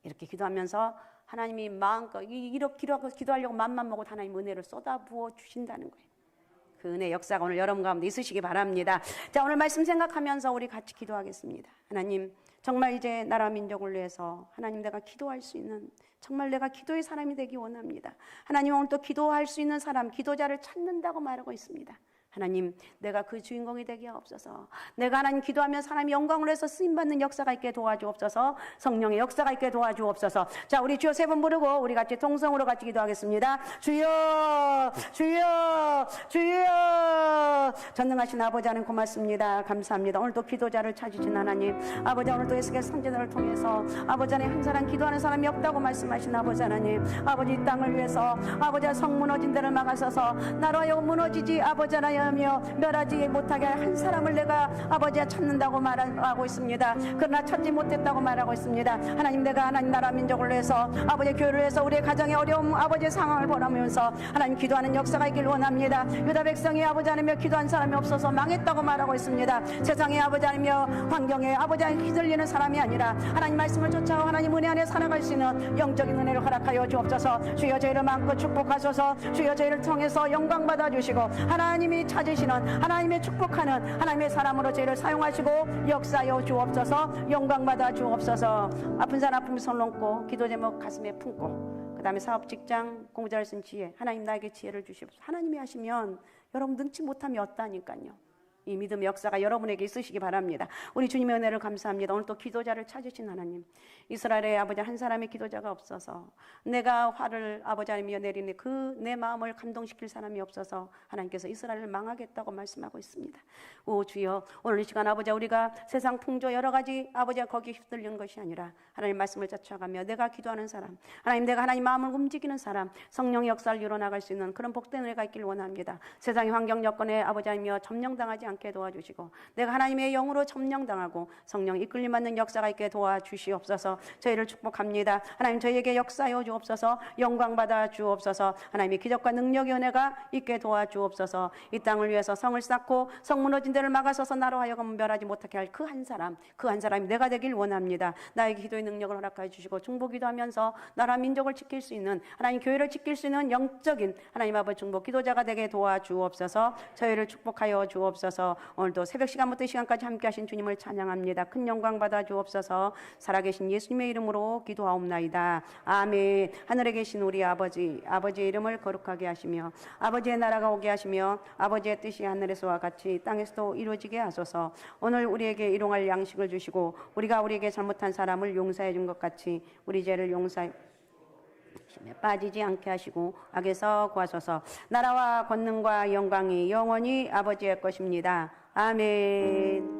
이렇게 기도하면서 하나님이 마음껏 이렇게 기도하려고 맘만 먹어도 하나님 은혜를 쏟아부어 주신다는 거예요. 그 은혜 역사가 오늘 여러분 가운데 있으시기 바랍니다. 자, 오늘 말씀 생각하면서 우리 같이 기도하겠습니다. 하나님, 정말 이제 나라 민족을 위해서 하나님 내가 기도할 수 있는, 정말 내가 기도의 사람이 되기 원합니다. 하나님, 오늘 또 기도할 수 있는 사람, 기도자를 찾는다고 말하고 있습니다. 하나님, 내가 그 주인공이 되게 하옵소서. 내가 하나님 기도하면 사람이 영광을 해서 쓰임받는 역사가 있게 도와주옵소서. 성령의 역사가 있게 도와주옵소서. 자, 우리 주여 세 번 부르고 우리 같이 통성으로 같이 기도하겠습니다. 주여, 주여, 주여. 전능하신 아버지 하나님 고맙습니다. 감사합니다. 오늘도 기도자를 찾으신 하나님, 아버지 오늘도 에스겔 선지자를 통해서 아버지 하나님 한 사람 기도하는 사람이 없다고 말씀하신 아버지 하나님, 아버지 이 땅을 위해서 아버지 성 무너진 데를 막아서서 나로 하여금 무너지지 아버지 하나님 멸하지 못하게 한 사람을 내가 아버지야 찾는다고 말하고 있습니다. 그러나 찾지 못했다고 말하고 있습니다. 하나님, 내가 하나님 나라 민족을 위해서 아버지 교회를 위해서 우리의 가정의 어려움 아버지의 상황을 보라면서 하나님 기도하는 역사가 있길 원합니다. 유다 백성이 아버지 하나님여 기도한 사람이 없어서 망했다고 말하고 있습니다. 세상에 아버지 하나님여 환경에 아버지 하나님 휘둘리는 사람이 아니라 하나님 말씀을 쫓아 하나님 은혜 안에 살아갈 수 있는 영적인 은혜를 허락하여 주옵소서. 주여 저희를 마음껏 축복하소서. 주여 저희를 통해서 영광 받아 주시고 하나님이 찾으시는 하나님의 축복하는 하나님의 사람으로 저희를 사용하시고 역사여 주옵소서. 영광 받아 주옵소서. 아픈 사람 아픔을 손 놓고 기도 제목 가슴에 품고, 그 다음에 사업 직장 공부 잘 쓴 지혜, 하나님 나에게 지혜를 주시옵소서. 하나님이 하시면 여러분 능치 못함이 없다니까요. 이 믿음의 역사가 여러분에게 있으시기 바랍니다. 우리 주님의 은혜를 감사합니다. 오늘 또 기도자를 찾으신 하나님, 이스라엘의 아버지 한 사람의 기도자가 없어서 내가 화를 아버지 하나님이여 내리니 그 내 마음을 감동시킬 사람이 없어서 하나님께서 이스라엘을 망하겠다고 말씀하고 있습니다. 오 주여, 오늘 이 시간 아버지 우리가 세상 풍조 여러 가지 아버지가 거기에 휩쓸리는 것이 아니라 하나님 말씀을 쫓아가며 내가 기도하는 사람, 하나님 내가 하나님 마음을 움직이는 사람, 성령의 역사를 이뤄나갈 수 있는 그런 복된 은혜가 있길 원합니다. 세상의 환경 여건에 아버지 하나님이여 점령당하지 않게 도와주시고 내가 하나님의 영으로 점령당하고 성령 이끌림 받는 역사가 있게 도와주시옵소서. 저희를 축복합니다. 하나님 저희에게 역사여 주옵소서. 영광 받아 주옵소서. 하나님의 기적과 능력의 은혜가 있게 도와주옵소서. 이 땅을 위해서 성을 쌓고 성 무너진 데를 막아서서 나로 하여금 멸하지 못하게 할 그 한 사람, 그 한 사람이 내가 되길 원합니다. 나에게 기도의 능력을 허락하여 주시고 중보기도하면서 나라 민족을 지킬 수 있는, 하나님 교회를 지킬 수 있는 영적인 하나님 아버지 중보 기도자가 되게 도와주옵소서. 저희를 축복하여 주옵소서. 오늘도 새벽 시간부터 이 시간까지 함께 하신 주님을 찬양합니다. 큰 영광 받아 주옵소서. 살아계신 예수님의 이름으로 기도하옵나이다. 아멘. 하늘에 계신 우리 아버지, 아버지의 이름을 거룩하게 하시며 아버지의 나라가 오게 하시며 아버지의 뜻이 하늘에서와 같이 땅에서도 이루어지게 하소서. 오늘 우리에게 일용할 양식을 주시고 우리가 우리에게 잘못한 사람을 용서해 준 것 같이 우리 죄를 용서해 빠지지 않게 하시고 악에서 구하소서. 나라와 권능과 영광이 영원히 아버지의 것입니다. 아멘.